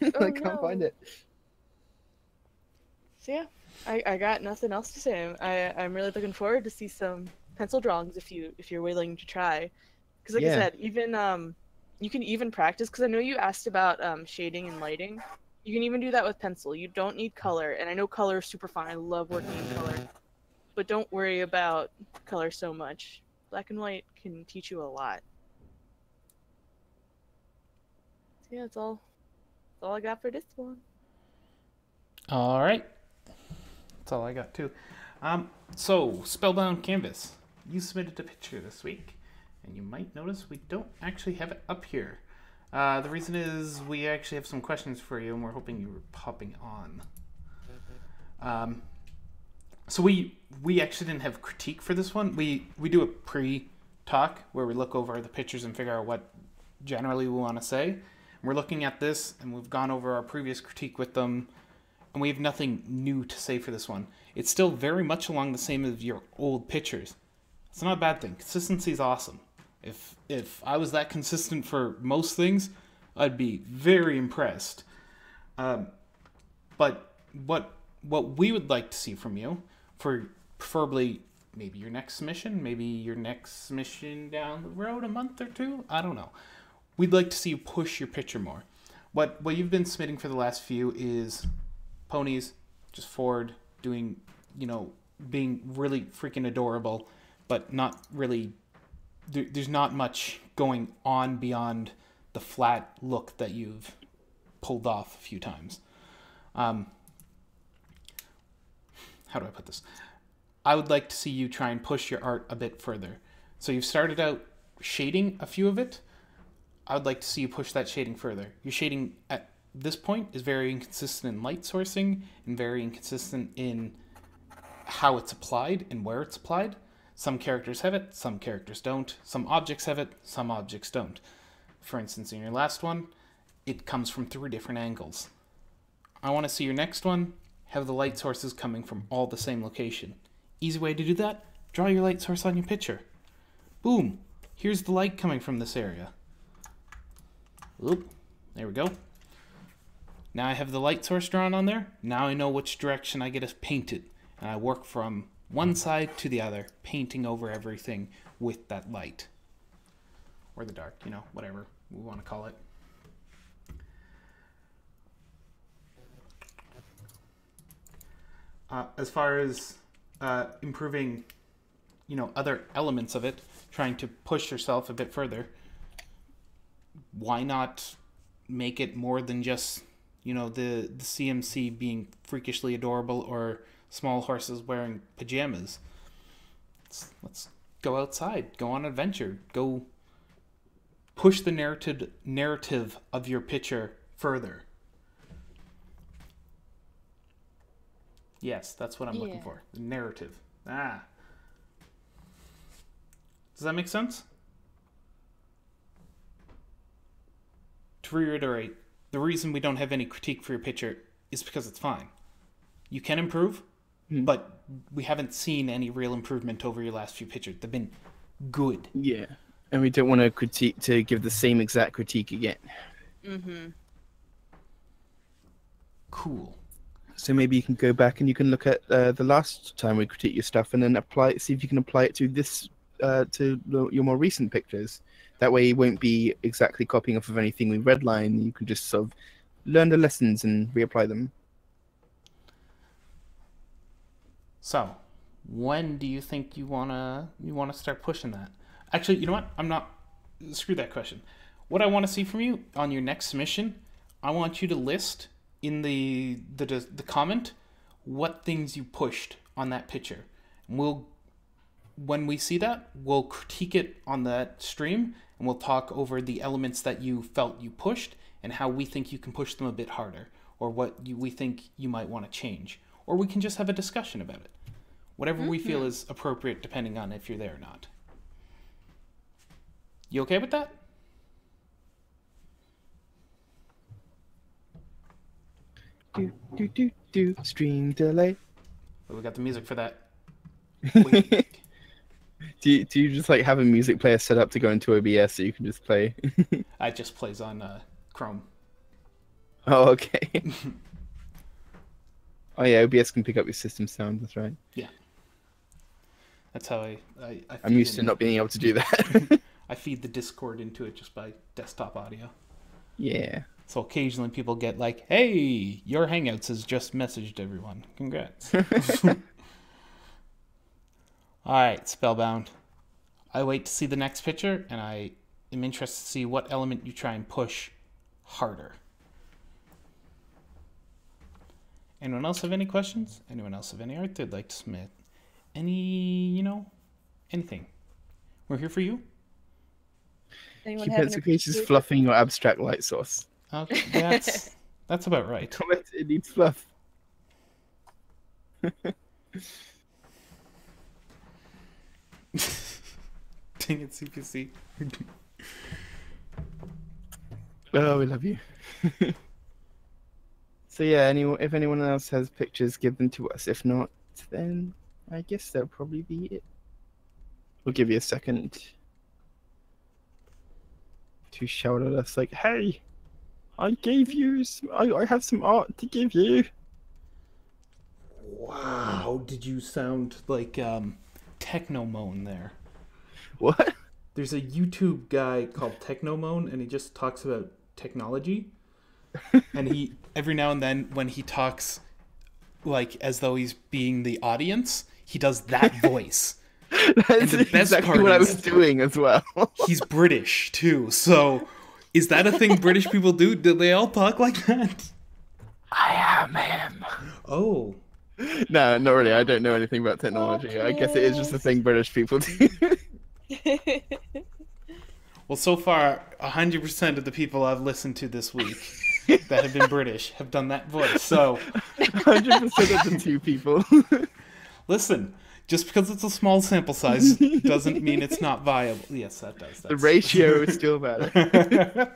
I can't find it. So yeah, I got nothing else to say. I'm really looking forward to see some pencil drawings if you're willing to try. Because like I Yeah. said, even you can even practice. Because I know you asked about shading and lighting. You can even do that with pencil. You don't need color, and I know color is super fun. I love working in color, but don't worry about color so much. Black and white can teach you a lot. So yeah, that's all I got for this one. All right. That's all I got too. So Spellbound Canvas. You submitted a picture this week, and you might notice we don't actually have it up here. The reason is we actually have some questions for you, and we're hoping you were popping on. So we actually didn't have critique for this one. We do a pre-talk where we look over the pictures and figure out what generally we want to say. And we're looking at this, and we've gone over our previous critique with them, and we have nothing new to say for this one. It's still very much along the same as your old pictures. It's not a bad thing. Consistency is awesome. If I was that consistent for most things, I'd be very impressed. But what we would like to see from you, for preferably maybe your next submission down the road, a month or two, I don't know. We'd like to see you push your picture more. What you've been submitting for the last few is ponies, just Ford doing, being really freaking adorable, but not really. There's not much going on beyond the flat look that you've pulled off a few times. How do I put this? I would like to see you try and push your art a bit further. So you've started out shading a few of it. I would like to see you push that shading further. Your shading at this point is very inconsistent in light sourcing and very inconsistent in how it's applied and where it's applied. Some characters have it, some characters don't. Some objects have it, some objects don't. For instance, in your last one, it comes from 3 different angles. I want to see your next one have the light sources coming from all the same location. Easy way to do that, draw your light source on your picture. Boom, here's the light coming from this area. Oop, there we go. Now I have the light source drawn on there. Now I know which direction I get to paint it. And I work from one side to the other, painting over everything with that light. Or the dark, whatever we want to call it. As far as improving, other elements of it, trying to push yourself a bit further, why not make it more than just, the CMC being freakishly adorable or small horses wearing pajamas? Let's go outside, go on an adventure, go push the narrative of your picture further. Yes, that's what I'm looking for. The narrative. Does that make sense? To reiterate, the reason we don't have any critique for your picture is because it's fine. You can improve, but we haven't seen any real improvement over your last few pictures. They've been good. Yeah. And we don't want to give the same exact critique again. Mm-hmm. Cool. So maybe you can go back and you can look at the last time we critique your stuff and then see if you can apply it to this your more recent pictures. That way you won't be exactly copying off of anything we redline. You can just sort of learn the lessons and reapply them. So, when do you think you wanna start pushing that? Actually, you know what? Screw that question. What I want to see from you on your next submission, I want you to list in the comment what things you pushed on that picture. And when we see that, we'll critique it on that stream, and we'll talk over the elements that you felt you pushed and how we think you can push them a bit harder, or what we think you might want to change. Or we can just have a discussion about it. Whatever we feel is appropriate depending on if you're there or not. You okay with that? Stream delay. Well, we got the music for that. Do you just have a music player set up to go into OBS so you can just play? It just plays on Chrome. Oh, okay. Oh yeah, OBS can pick up your system sound. That's right. That's how I I'm used to not being able to do that. I feed the Discord into it just by desktop audio. Yeah. So occasionally people get like, "Hey, your Hangouts has just messaged everyone. Congrats." All right, Spellbound. I wait to see the next picture, and I am interested to see what element you try and push harder. Anyone else have any questions? Anyone else have any art they'd like to submit? Anything. We're here for you. Anyone Keep have an pencil appreciation? fluffing your abstract light source. Okay, that's about right. It needs fluff. Dang it, CPC. Oh, we love you. So yeah, if anyone else has pictures, give them to us. If not, then I guess that'll probably be it. We'll give you a second to shout at us like, "Hey, I gave you. I have some art to give you." Wow, did you sound like Technomone there? What? There's a YouTube guy called Technomone, and he just talks about technology. And he, every now and then, when he talks like as though he's being the audience, he does that voice. That's the best exactly part what I is- was doing as well. He's British too, so is that a thing British people do? Do they all talk like that? I am him. Oh, No, not really. I don't know anything about technology. I guess it is just a thing British people do. well, so far 100% of the people I've listened to this week that have been British have done that voice. So 100% of the 2 people. listen, just because it's a small sample size doesn't mean it's not viable. Yes, that does. The ratio is still better.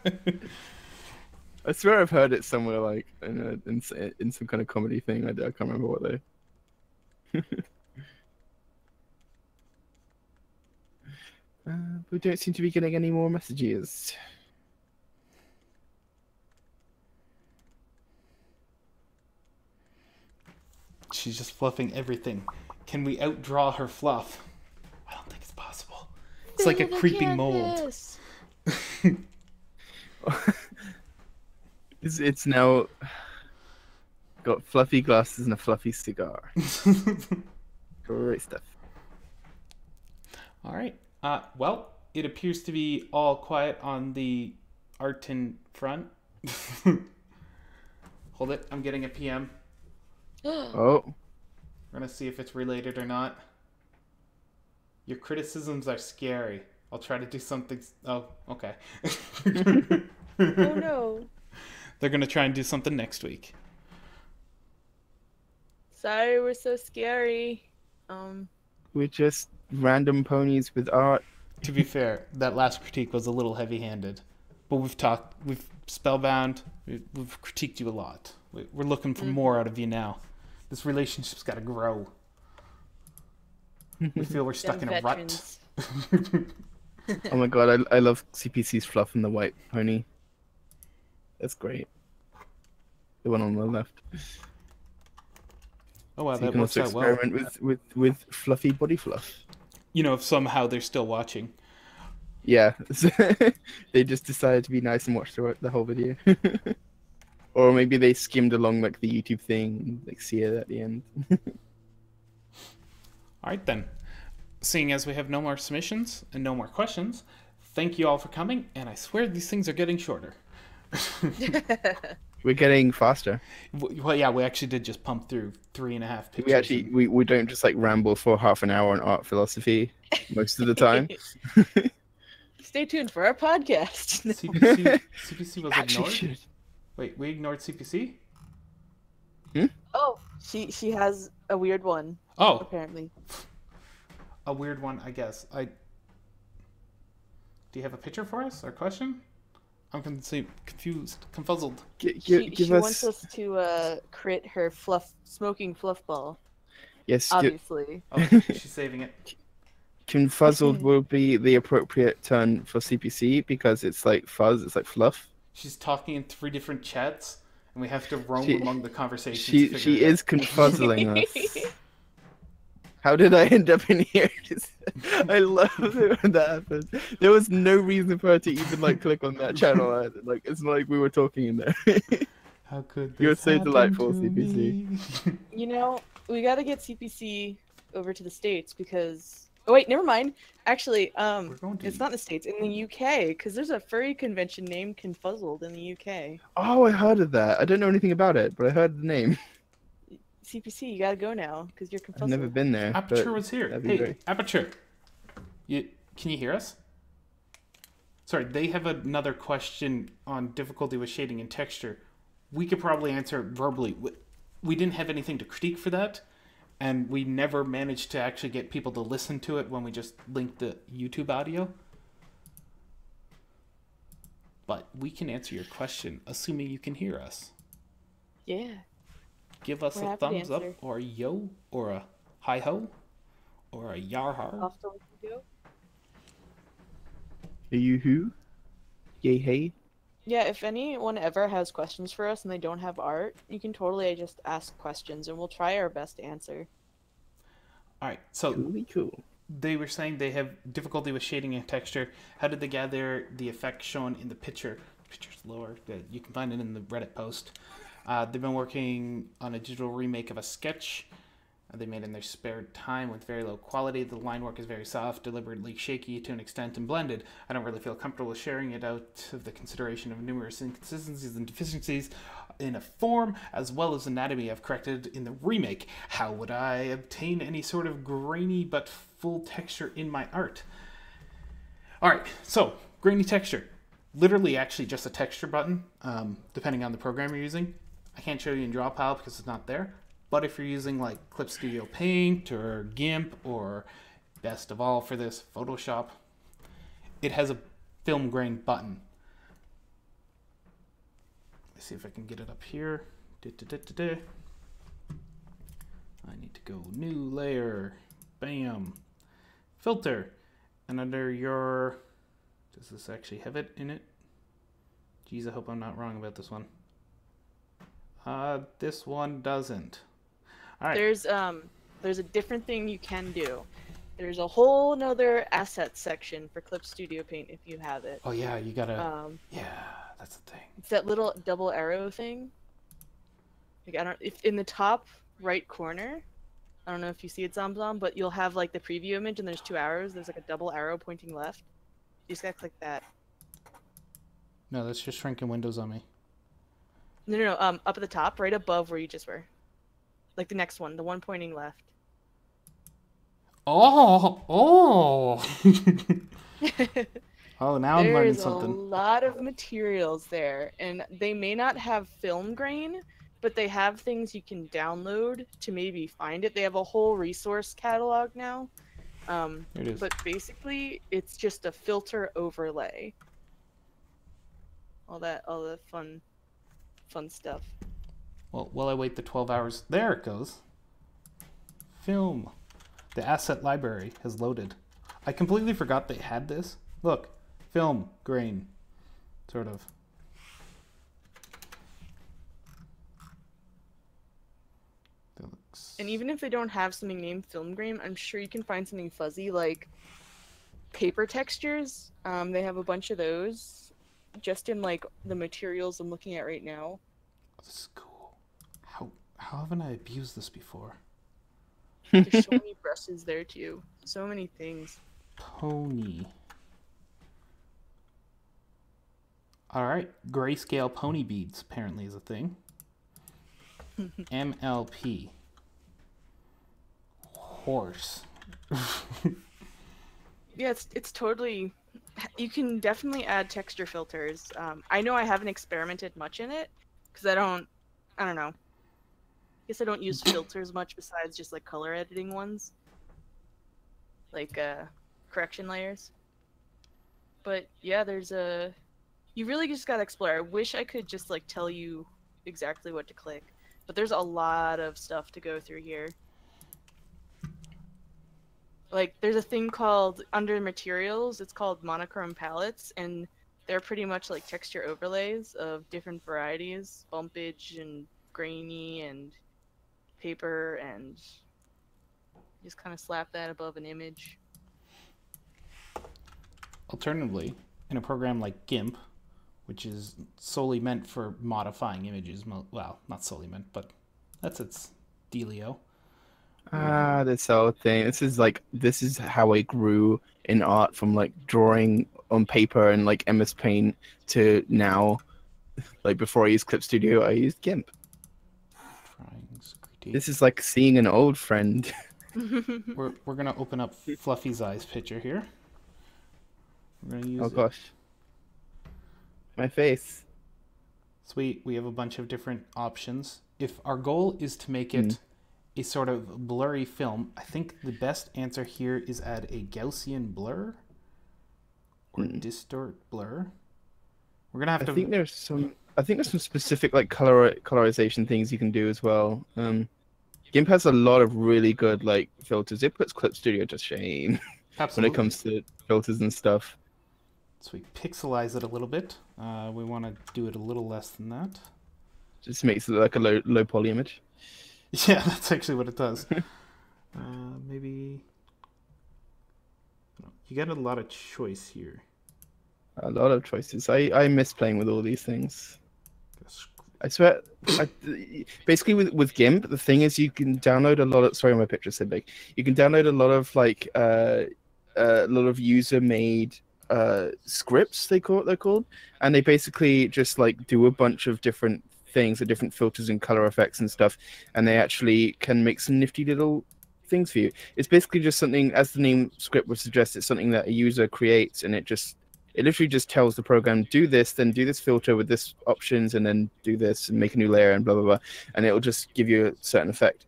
I swear I've heard it somewhere, like in some kind of comedy thing. I can't remember what though. We don't seem to be getting any more messages. She's just fluffing everything. Can we outdraw her fluff? I don't think it's possible. It's like a creeping mold. It's now got fluffy glasses and a fluffy cigar. Great stuff. All right. Well, it appears to be all quiet on the Arton front. Hold it. I'm getting a PM. Oh. We're going to see if it's related or not. Your criticisms are scary. I'll try to do something... Oh, okay. Oh no. They're going to try and do something next week. Sorry, we're so scary. We're just random ponies with art. To be fair, that last critique was a little heavy-handed. But we've spellbound, we've critiqued you a lot. We're looking for more out of you now. This relationship's got to grow. We feel we're stuck in a rut. Oh my god, I love CPC's fluff and the white pony. That's great. The one on the left. Oh wow, So you that can works also out well. experiment with fluffy body fluff. You know, if somehow they're still watching. Yeah, they just decided to be nice and watch the whole video. Or maybe they skimmed along like the YouTube thing, like see it at the end. All right then. Seeing as we have no more submissions and no more questions, thank you all for coming, and I swear these things are getting shorter. We're getting faster. Well, yeah, we actually did just pump through 3.5 pictures. We actually we don't just like ramble for half an hour on art philosophy most of the time. Stay tuned for our podcast. CPC was Actually ignored? should. Wait, we ignored CPC? Oh, she has a weird one, Oh, apparently. a weird one, I guess. Do you have a picture for us or question? I'm confused, confuzzled. Give She us wants us to crit her smoking fluff ball, yes. obviously. Oh, she's saving it. Confuzzled will be the appropriate term for CPC because it's like fuzz, it's like fluff. She's talking in 3 different chats, and we have to roam among the conversations. She is confuzzling us. How did I end up in here? I love it when that happens. There was no reason for her to even like click on that channel. Like it's not like we were talking in there. How could this You're so happen delightful, to CPC. me? You know, we got to get CPC over to the States because. Oh wait, never mind. Actually, it's not in the States, in the UK, because there's a furry convention named Confuzzled in the UK. Oh, I heard of that. I don't know anything about it, but I heard the name. CPC, you gotta go now because you're Confuzzled. I've never been there. Aperture was here. Hey, great. Aperture. Can you hear us? Sorry, they have another question on difficulty with shading and texture. We could probably answer it verbally. We didn't have anything to critique for that, and we never managed to actually get people to listen to it when we just linked the YouTube audio. But we can answer your question, assuming you can hear us. Yeah. Give us a thumbs up, or a yo, or a hi-ho, or a yar-har. Off to go. Are you who? Yay, hey. Yeah, if anyone ever has questions for us and they don't have art, you can totally just ask questions and we'll try our best to answer. Alright, so Really cool. they were saying they have difficulty with shading and texture. How did they gather the effect shown in the picture? The picture's lower. You can find it in the Reddit post. They've been working on a digital remake of a sketch they made in their spare time with very low quality. The line work is very soft, deliberately shaky to an extent, and blended. I don't really feel comfortable with sharing it out of the consideration of numerous inconsistencies and deficiencies in a form as well as anatomy I've corrected in the remake. How would I obtain any sort of grainy but full texture in my art? Alright, so grainy texture. Literally actually just a texture button, depending on the program you're using. I can't show you in DrawPile because it's not there. But if you're using like Clip Studio Paint or GIMP or best of all for this, Photoshop, it has a film grain button. Let's see if I can get it up here. I need to go new layer, bam, filter, and under your, does this actually have it in it? Geez, I hope I'm not wrong about this one. This one doesn't. All right. There's a different thing you can do. There's a whole nother assets section for Clip Studio Paint if you have it. Oh yeah, you gotta. Yeah, that's the thing. It's that little double arrow thing. Like if in the top right corner, I don't know if you see it, Zom, but you'll have like the preview image and there's two arrows. There's like a double arrow pointing left. You just gotta click that. No, that's just shrinking windows on me. No, up at the top, right above where you just were. Like the next one, the one pointing left. Oh! Oh, now I'm learning something. There's a lot of materials there, and they may not have film grain, but they have things you can download to maybe find it. They have a whole resource catalog now. Here it is. But basically, it's just a filter overlay. All the fun stuff. Well, while I wait the 12 hours, there it goes. Film. The asset library has loaded. I completely forgot they had this. Look, film, grain, sort of. And even if they don't have something named film grain, I'm sure you can find something fuzzy like paper textures. They have a bunch of those just in like the materials I'm looking at right now. This is cool. How haven't I abused this before? There's so many brushes there too. So many things. Pony. Alright, grayscale pony beads apparently is a thing. MLP. Horse. Yeah, it's totally... You can definitely add texture filters. I know I haven't experimented much in it, because I don't know. I guess I don't use filters much besides just like color editing ones. Like correction layers. But yeah, you really just gotta explore. I wish I could just like tell you exactly what to click. But there's a lot of stuff to go through here. Like there's a thing called under materials, it's called monochrome palettes, and they're pretty much like texture overlays of different varieties, bumpage and grainy and paper, and just kind of slap that above an image. Alternatively, in a program like GIMP, which is solely meant for modifying images, well, not solely meant, but that's its dealio. This whole thing. This is how I grew in art, from like drawing on paper and like MS Paint to now. Like before I used Clip Studio, I used GIMP. This is like seeing an old friend. We're gonna open up Fluffy's eyes picture here. We're gonna use Oh gosh. My face. Sweet, we have a bunch of different options. If our goal is to make it a sort of blurry film, I think the best answer here is add a Gaussian blur or distort blur. We're gonna have to. I think there's some specific like colorization things you can do as well. GIMP has a lot of really good like filters. It puts Clip Studio to shame when it comes to filters and stuff. So we pixelize it a little bit. We want to do it a little less than that. Just makes it like a low poly image. Yeah, that's actually what it does. Maybe you get a lot of choice here. A lot of choices. I miss playing with all these things. I swear. Basically, with GIMP, the thing is you can download a lot of. Sorry, my picture's so big. You can download a lot of like a lot of user-made scripts. They're called, and they basically just like do a bunch of different things, the different filters and color effects and stuff, and they actually can make some nifty little things for you. It's basically just something, as the name script would suggest, it's something that a user creates, and it literally just tells the program, do this, then do this filter with this options, and then do this and make a new layer and blah blah blah, and it'll just give you a certain effect.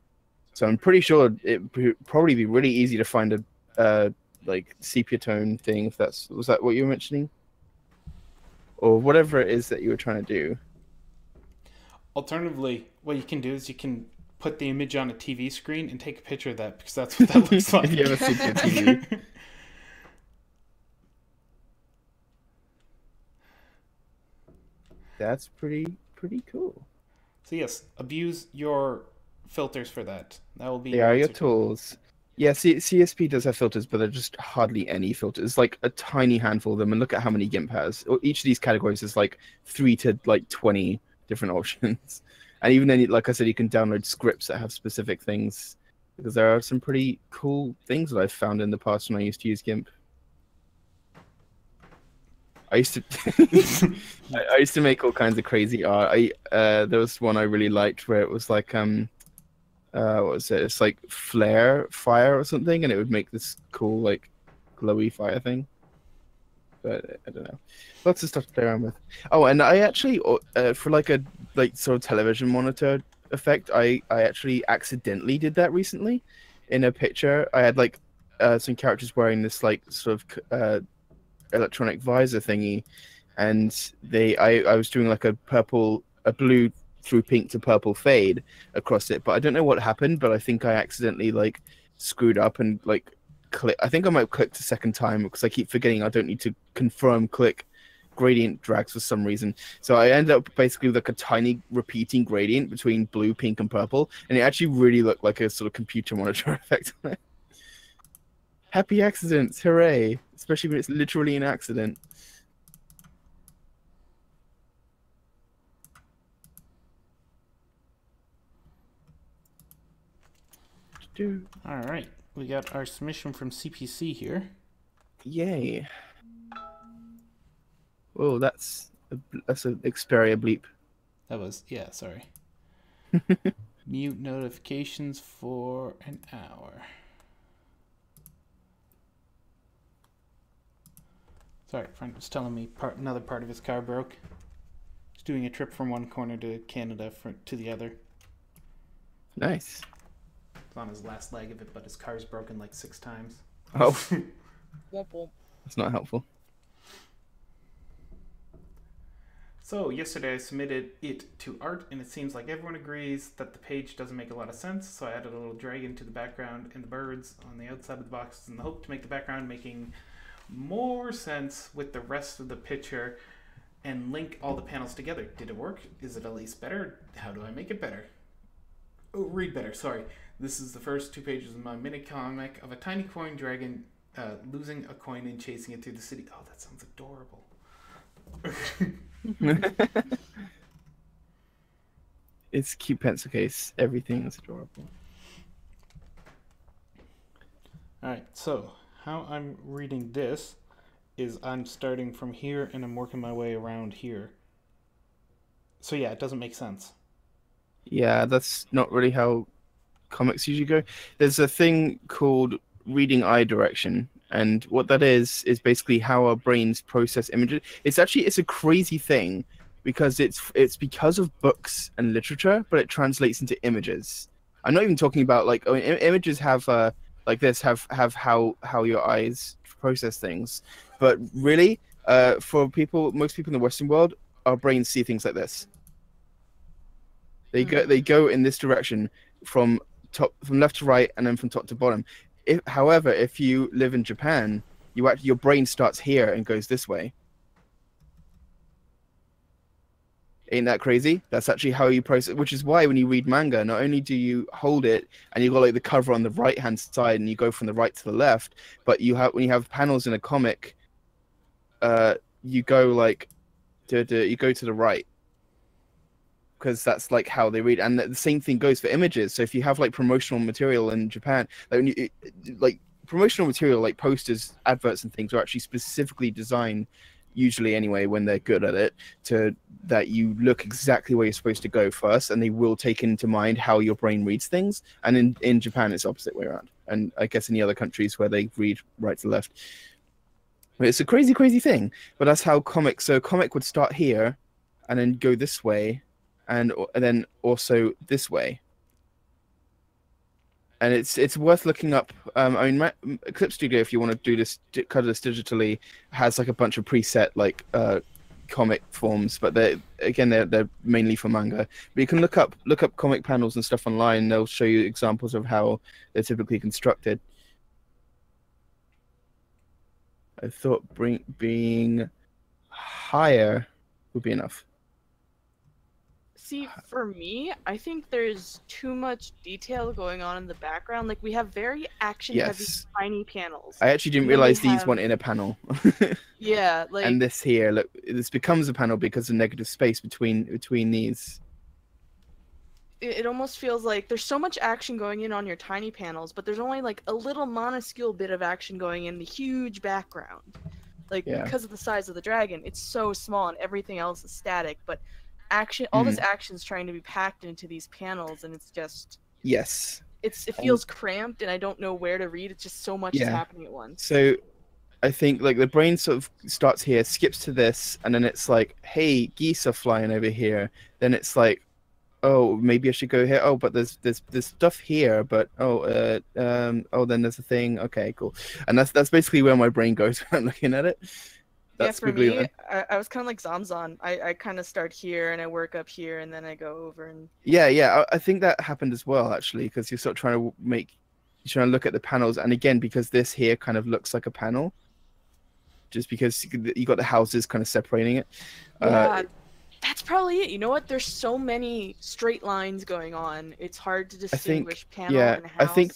So I'm pretty sure it would probably be really easy to find a like sepia tone thing, if was that what you were mentioning, or whatever it is that you were trying to do. Alternatively, what you can do is you can put the image on a TV screen and take a picture of that, because that's what that looks like. If you ever see your TV. That's pretty cool. So yes, abuse your filters for that. That will be. They are your tools. Yeah, CSP does have filters, but they're just hardly any filters. Like a tiny handful of them, and look at how many GIMP has. Each of these categories is like 3 to like 20 different options. And even then, like I said, you can download scripts that have specific things, because there are some pretty cool things that I've found in the past when I used to use GIMP. I used to make all kinds of crazy art. There was one I really liked where it was like what was it? It's like flare fire or something, and it would make this cool like glowy fire thing. But I don't know. Lots of stuff to play around with. Oh, and I actually for like a sort of television monitor effect, I actually accidentally did that recently in a picture. I had like some characters wearing this like sort of electronic visor thingy, and I was doing like a blue through pink to purple fade across it, but I don't know what happened, but I think I accidentally like screwed up and like I think I might have clicked a second time, because I keep forgetting I don't need to confirm click gradient drags for some reason. So I ended up basically with like a tiny repeating gradient between blue, pink, and purple, and it actually really looked like a sort of computer monitor effect on it. Happy accidents, hooray! Especially when it's literally an accident. All right, we got our submission from CPC here. Yay! Whoa, that's an Xperia bleep. That was, yeah, sorry. Mute notifications for an hour. Sorry, friend was telling me another part of his car broke. He's doing a trip from one corner to Canada to the other. Nice. He's on his last leg of it, but his car's broken like 6 times. Oh. Womp. That's not helpful. So yesterday I submitted it to art, and it seems like everyone agrees that the page doesn't make a lot of sense, so I added a little dragon to the background and the birds on the outside of the box in the hope to make the background making more sense with the rest of the picture and link all the panels together. Did it work? Is it at least better? How do I make it better? Oh, read better, sorry. This is the first 2 pages of my mini comic of a tiny coin dragon losing a coin and chasing it through the city. Oh, that sounds adorable. It's a cute pencil case. Everything is adorable. Alright, so how I'm reading this is I'm starting from here and I'm working my way around here. So yeah, it doesn't make sense. Yeah, that's not really how comics usually go. There's a thing called reading eye direction, and what that is basically how our brains process images. It's a crazy thing because it's because of books and literature, but it translates into images. I'm not even talking about like images have like this have how your eyes process things, but really for most people in the Western world, our brains see things like this. They go in this direction from left to right and then from top to bottom. However, if you live in Japan, your brain starts here and goes this way. Ain't that crazy? That's actually how you process, which is why when you read manga, not only do you hold it and you got like the cover on the right hand side and you go from the right to the left, but when you have panels in a comic, you go like you go to the right. Because that's like how they read, and the same thing goes for images. So if you have like promotional material in Japan, like promotional material like posters, adverts, and things are actually specifically designed, usually anyway, when they're good at it, that you look exactly where you're supposed to go first, and they will take into mind how your brain reads things. And in Japan, it's the opposite way around, and I guess in the other countries where they read right to left. It's a crazy, crazy thing, but that's how comics. So a comic would start here, and then go this way. And then also this way, and it's worth looking up. I mean, Clip Studio, if you want to do this, cut this digitally, has like a bunch of preset like comic forms, but they're mainly for manga. But you can look up comic panels and stuff online. And they'll show you examples of how they're typically constructed. I thought being higher would be enough. See, for me, I think there's too much detail going on in the background. Like, we have very action-heavy, tiny panels. I actually didn't realize these weren't in a panel. Yeah, like... And this here, look, this becomes a panel because of negative space between these. It almost feels like there's so much action going in on your tiny panels, but there's only, like, a little minuscule bit of action going in the huge background. Like, because of the size of the dragon, it's so small and everything else is static, but... all this action's trying to be packed into these panels, and it's just it feels cramped, and I don't know where to read. It's just so much is happening at once. So I think like the brain sort of starts here, skips to this, and then it's like, hey, geese are flying over here. Then it's like, oh, maybe I should go here. Oh, but there's stuff here, but then there's a thing. Okay, cool. And that's basically where my brain goes when I'm looking at it. That's for me, I was kind of like Zamzan. I kind of start here and I work up here and then I go over and... Yeah, I think that happened as well, actually, because you're sort of trying to look at the panels, and again, because this here kind of looks like a panel, just because you got the houses kind of separating it. Yeah, that's probably it. You know what? There's so many straight lines going on. It's hard to distinguish panel and house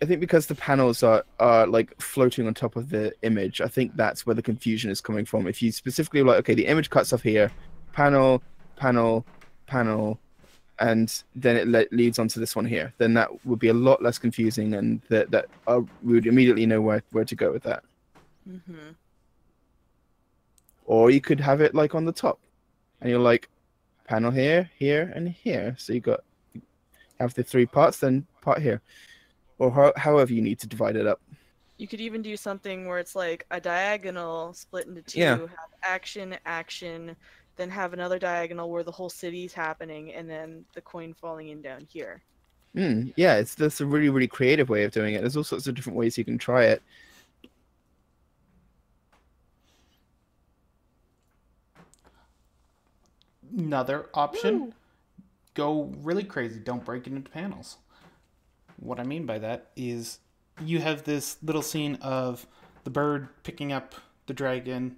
I think because the panels are like floating on top of the image, I think that's where the confusion is coming from. If you specifically like, okay, the image cuts off here, panel, panel, panel, and then it leads onto this one here, then that would be a lot less confusing, and we would immediately know where to go with that. Mm-hmm. Or you could have it like on the top, and you're like, panel here, here, and here. So you have the 3 parts, then part here. Or however you need to divide it up. You could even do something where it's like a diagonal split into 2, have action, then have another diagonal where the whole city's happening, and then the coin falling in down here. Yeah, that's a really, really creative way of doing it. There's all sorts of different ways you can try it. Another option, go really crazy. Don't break it into panels. What I mean by that is you have this little scene of the bird picking up the dragon,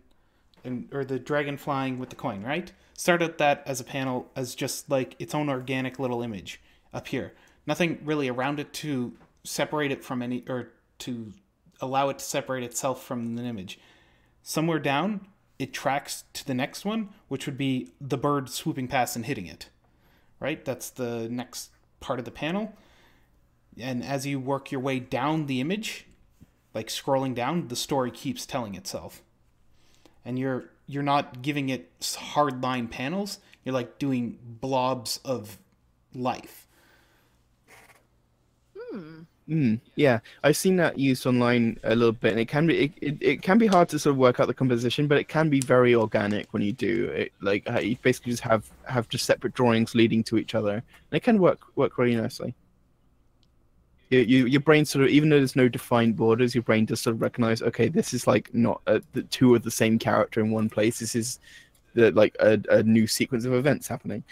or the dragon flying with the coin, right? Start out that as a panel as just like its own organic little image up here. Nothing really around it to separate it from any, or to allow it to separate itself from the image. Somewhere down, it tracks to the next one, which would be the bird swooping past and hitting it, right? That's the next part of the panel. And as you work your way down the image, like scrolling down, the story keeps telling itself. And you're not giving it hard line panels. You're like doing blobs of life. Yeah, I've seen that used online a little bit, and it can be it can be hard to sort of work out the composition, but it can be very organic when you do it. Like you basically just have just separate drawings leading to each other, and it can work really nicely. Your brain sort of, even though there's no defined borders, your brain just sort of recognize, okay, this is like not the two of the same character in one place. This is like a new sequence of events happening.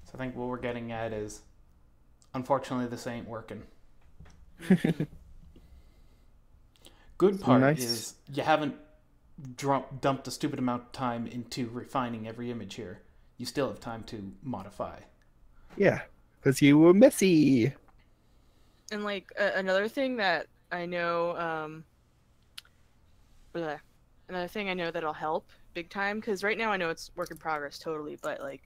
So I think what we're getting at is, unfortunately, this ain't working. Good part is you haven't dumped a stupid amount of time into refining every image here. You still have time to modify. Yeah, because you were messy. And like another thing that I know, another thing I know that'll help big time, because right now I know it's work in progress totally, but like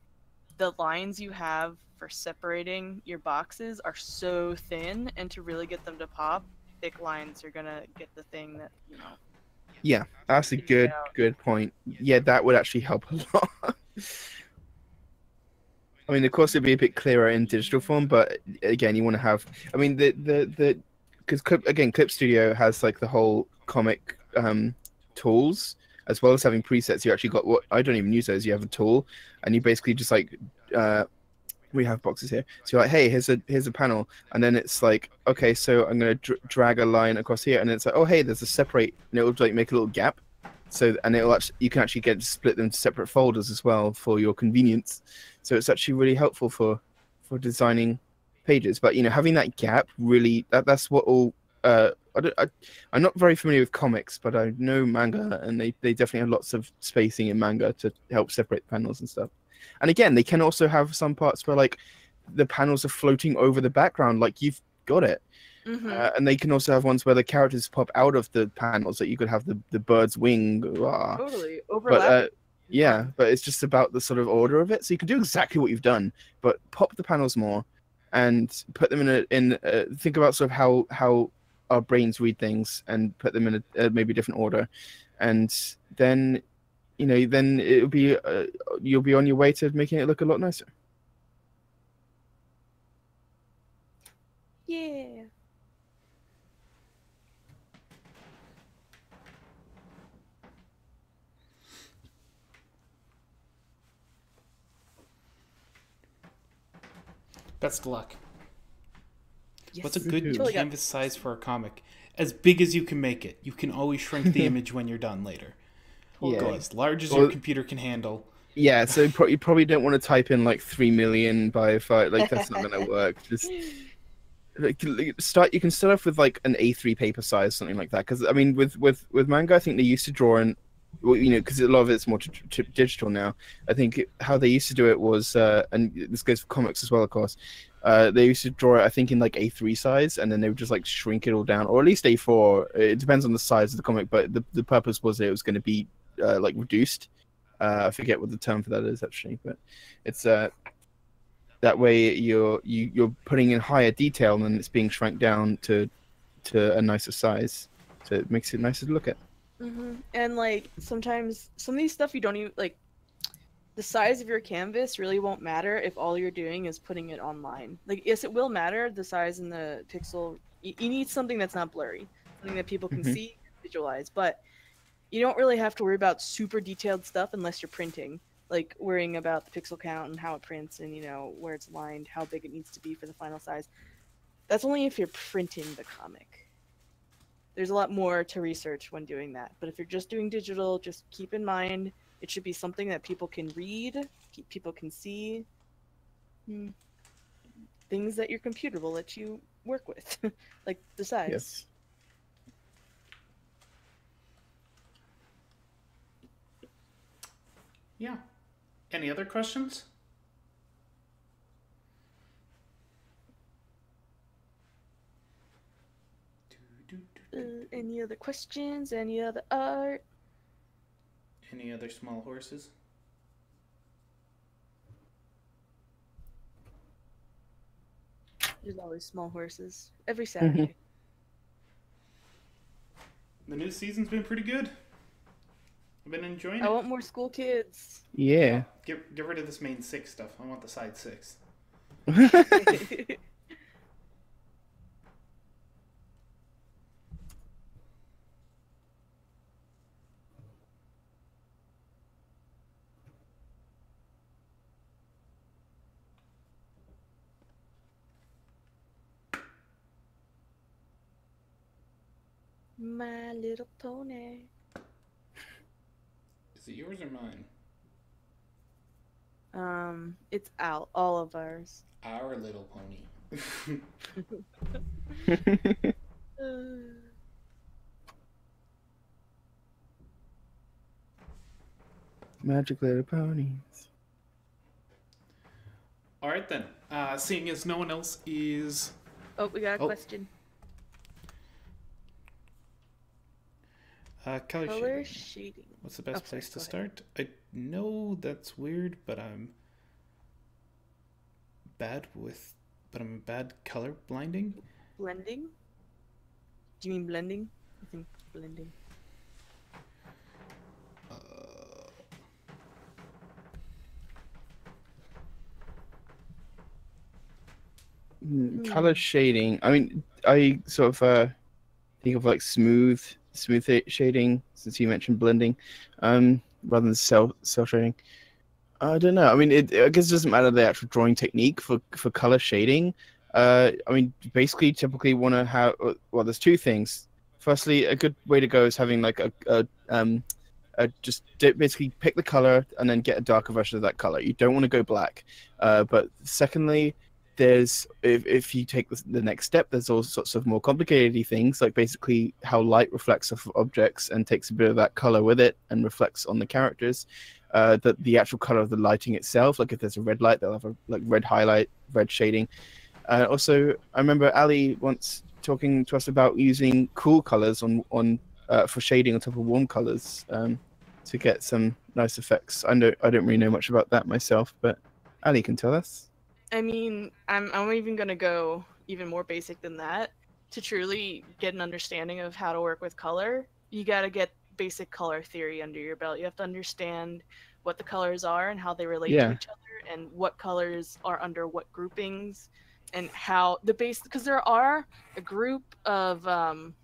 the lines you have for separating your boxes are so thin, and to really get them to pop, thick lines are gonna get the thing that, you know. Yeah, that's a good point. Yeah, that would actually help a lot. I mean, of course, it'd be a bit clearer in digital form, but again, you want to have. I mean, because Clip Studio has like the whole comic tools, as well as having presets. You actually got what I don't even use those. You have a tool, and you basically just like we have boxes here. So you're like, hey, here's a panel, and then it's like, okay, so I'm gonna drag a line across here, and it's like, oh, hey, there's a separate, and it'll like make a little gap. So, and it'll actually, you can actually split them into separate folders as well for your convenience. So it's actually really helpful for designing pages. But you know, having that gap really, that's what all. I'm not very familiar with comics, but I know manga, and they definitely have lots of spacing in manga to help separate the panels and stuff. And again, they can also have some parts where like the panels are floating over the background, like you've got it. And they can also have ones where the characters pop out of the panels, that you could have the bird's wing. Totally overlap. But yeah, but it's just about the sort of order of it. So you can do exactly what you've done, but pop the panels more, and put them in think about sort of how our brains read things, and put them in a maybe different order, and then then it'll be you'll be on your way to making it look a lot nicer. Yeah. Best of luck. Yes. What's a good Totally canvas size for a comic? As big as you can make it. You can always shrink the image when you're done later. Yeah. Go as large as your computer can handle. Yeah, so you probably don't want to type in like 3 million by 5. Like that's not gonna work. Just you can start off with like an A3 paper size, something like that. Because I mean, with manga, I think they used to draw in, well, because a lot of it's more digital now. I think how they used to do it was, and this goes for comics as well, of course. They used to draw it, I think, in like A3 size, and then they would just like shrink it all down, or at least A4. It depends on the size of the comic, but the purpose was that it was going to be like reduced. I forget what the term for that is actually, but it's that way you're putting in higher detail, and it's being shrunk down to a nicer size, so it makes it nicer to look at. And like sometimes some of these stuff you don't even like. The size of your canvas really won't matter if all you're doing is putting it online. Like, yes, it will matter, the size and the pixel. You need something that's not blurry, something that people can see, visualize. But you don't really have to worry about super detailed stuff unless you're printing. Like worrying about the pixel count and how it prints, and where it's aligned, how big it needs to be for the final size. That's only if you're printing the comic. There's a lot more to research when doing that. But if you're just doing digital, just keep in mind it should be something that people can read people can see things that your computer will let you work with, like the size. Yes. Yeah. Any other questions? Any other questions? Any other art? Any other small horses? There's always small horses every Saturday. The new season's been pretty good. I've been enjoying it. I want more school kids. Yeah. Get rid of this main 6 stuff. I want the side 6. My Little Pony. Is it yours or mine? It's out. All of ours. Our Little Pony. Magic little ponies. All right then. Seeing as no one else is. Oh, we got a question. Color shading. What's the best place to start? I know that's weird, but I'm bad color blinding. Blending? Do you mean blending? I think blending. Color shading. I mean, I sort of think of like smooth shading, since you mentioned blending, rather than cell shading. I don't know. I mean, I guess it doesn't matter the actual drawing technique for color shading. I mean, basically, typically want to have. Well, there's 2 things. Firstly, a good way to go is having like basically pick the color and then get a darker version of that color. You don't want to go black. But secondly, there's if you take the next step, there's all sorts of more complicated things, like basically how light reflects off objects and takes a bit of that color with it and reflects on the characters. The actual color of the lighting itself, like if there's a red light, they'll have a like red highlight, red shading. Also, I remember Ali once talking to us about using cool colors for shading on top of warm colors to get some nice effects. I don't really know much about that myself, but Ali can tell us. I mean, I'm even gonna go even more basic than that. To truly get an understanding of how to work with color, you gotta get basic color theory under your belt. You have to understand what the colors are and how they relate to each other, and what colors are under what groupings, and how the base. Because there are a group of I'm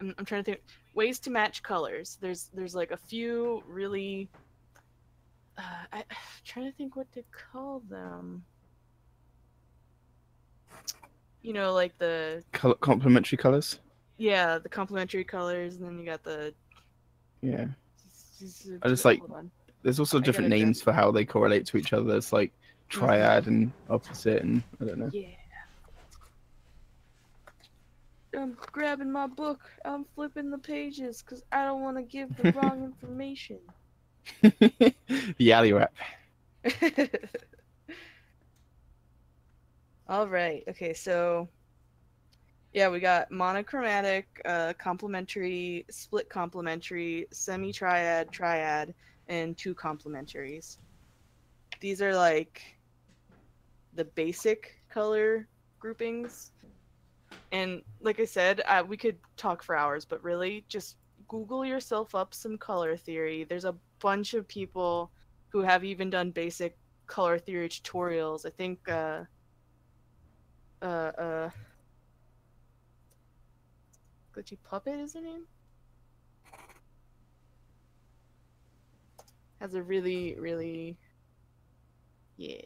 trying to think ways to match colors. There's like a few really. I'm trying to think what to call them. You know, like the complementary colors. Yeah, the complementary colors, and then you got the. Yeah. I just like. There's also different names for how they correlate to each other. It's like triad and opposite, and I don't know. Yeah. I'm grabbing my book. I'm flipping the pages because I don't want to give the wrong information. The alley rap. All right. Okay, so yeah, we got monochromatic, complementary, split complementary, semi-triad, triad, and 2 complementaries. These are like the basic color groupings. And like I said, we could talk for hours, but really just Google yourself up some color theory. There's a bunch of people who have even done basic color theory tutorials. I think Glitchy Puppet is the name? Has a really, really... Yeah.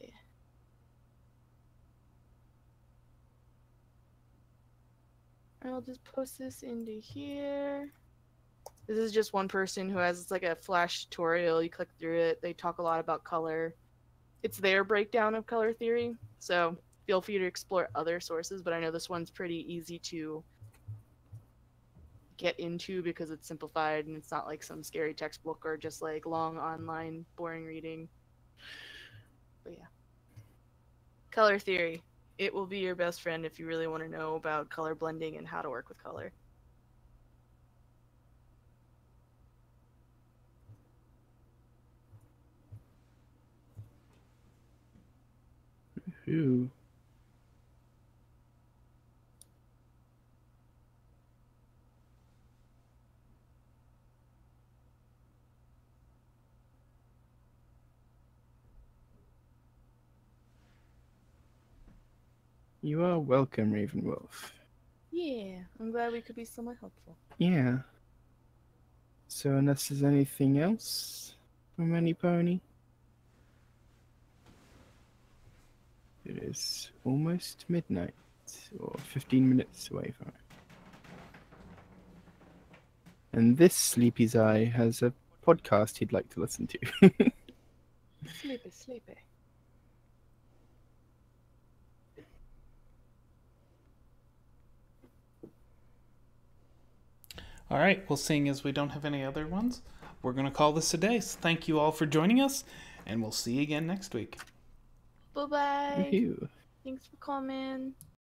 I'll just post this into here. This is just one person who has like a flash tutorial. You click through it. They talk a lot about color. it's their breakdown of color theory. So feel free to explore other sources, but I know this one's pretty easy to get into because it's simplified and it's not like some scary textbook or just like long online boring reading. But yeah. Color theory. It will be your best friend if you really want to know about color blending and how to work with color. Ooh. You are welcome, Ravenwolf. Yeah, I'm glad we could be somewhat helpful. Yeah. So unless there's anything else from any pony, it is almost midnight, or 15 minutes away from it. And this Sleepy's Eye has a podcast he'd like to listen to. Sleepy, sleepy. All right, well, seeing as we don't have any other ones, we're going to call this a day. So thank you all for joining us, and we'll see you again next week. Bye-bye. Woohoo. Thanks for coming.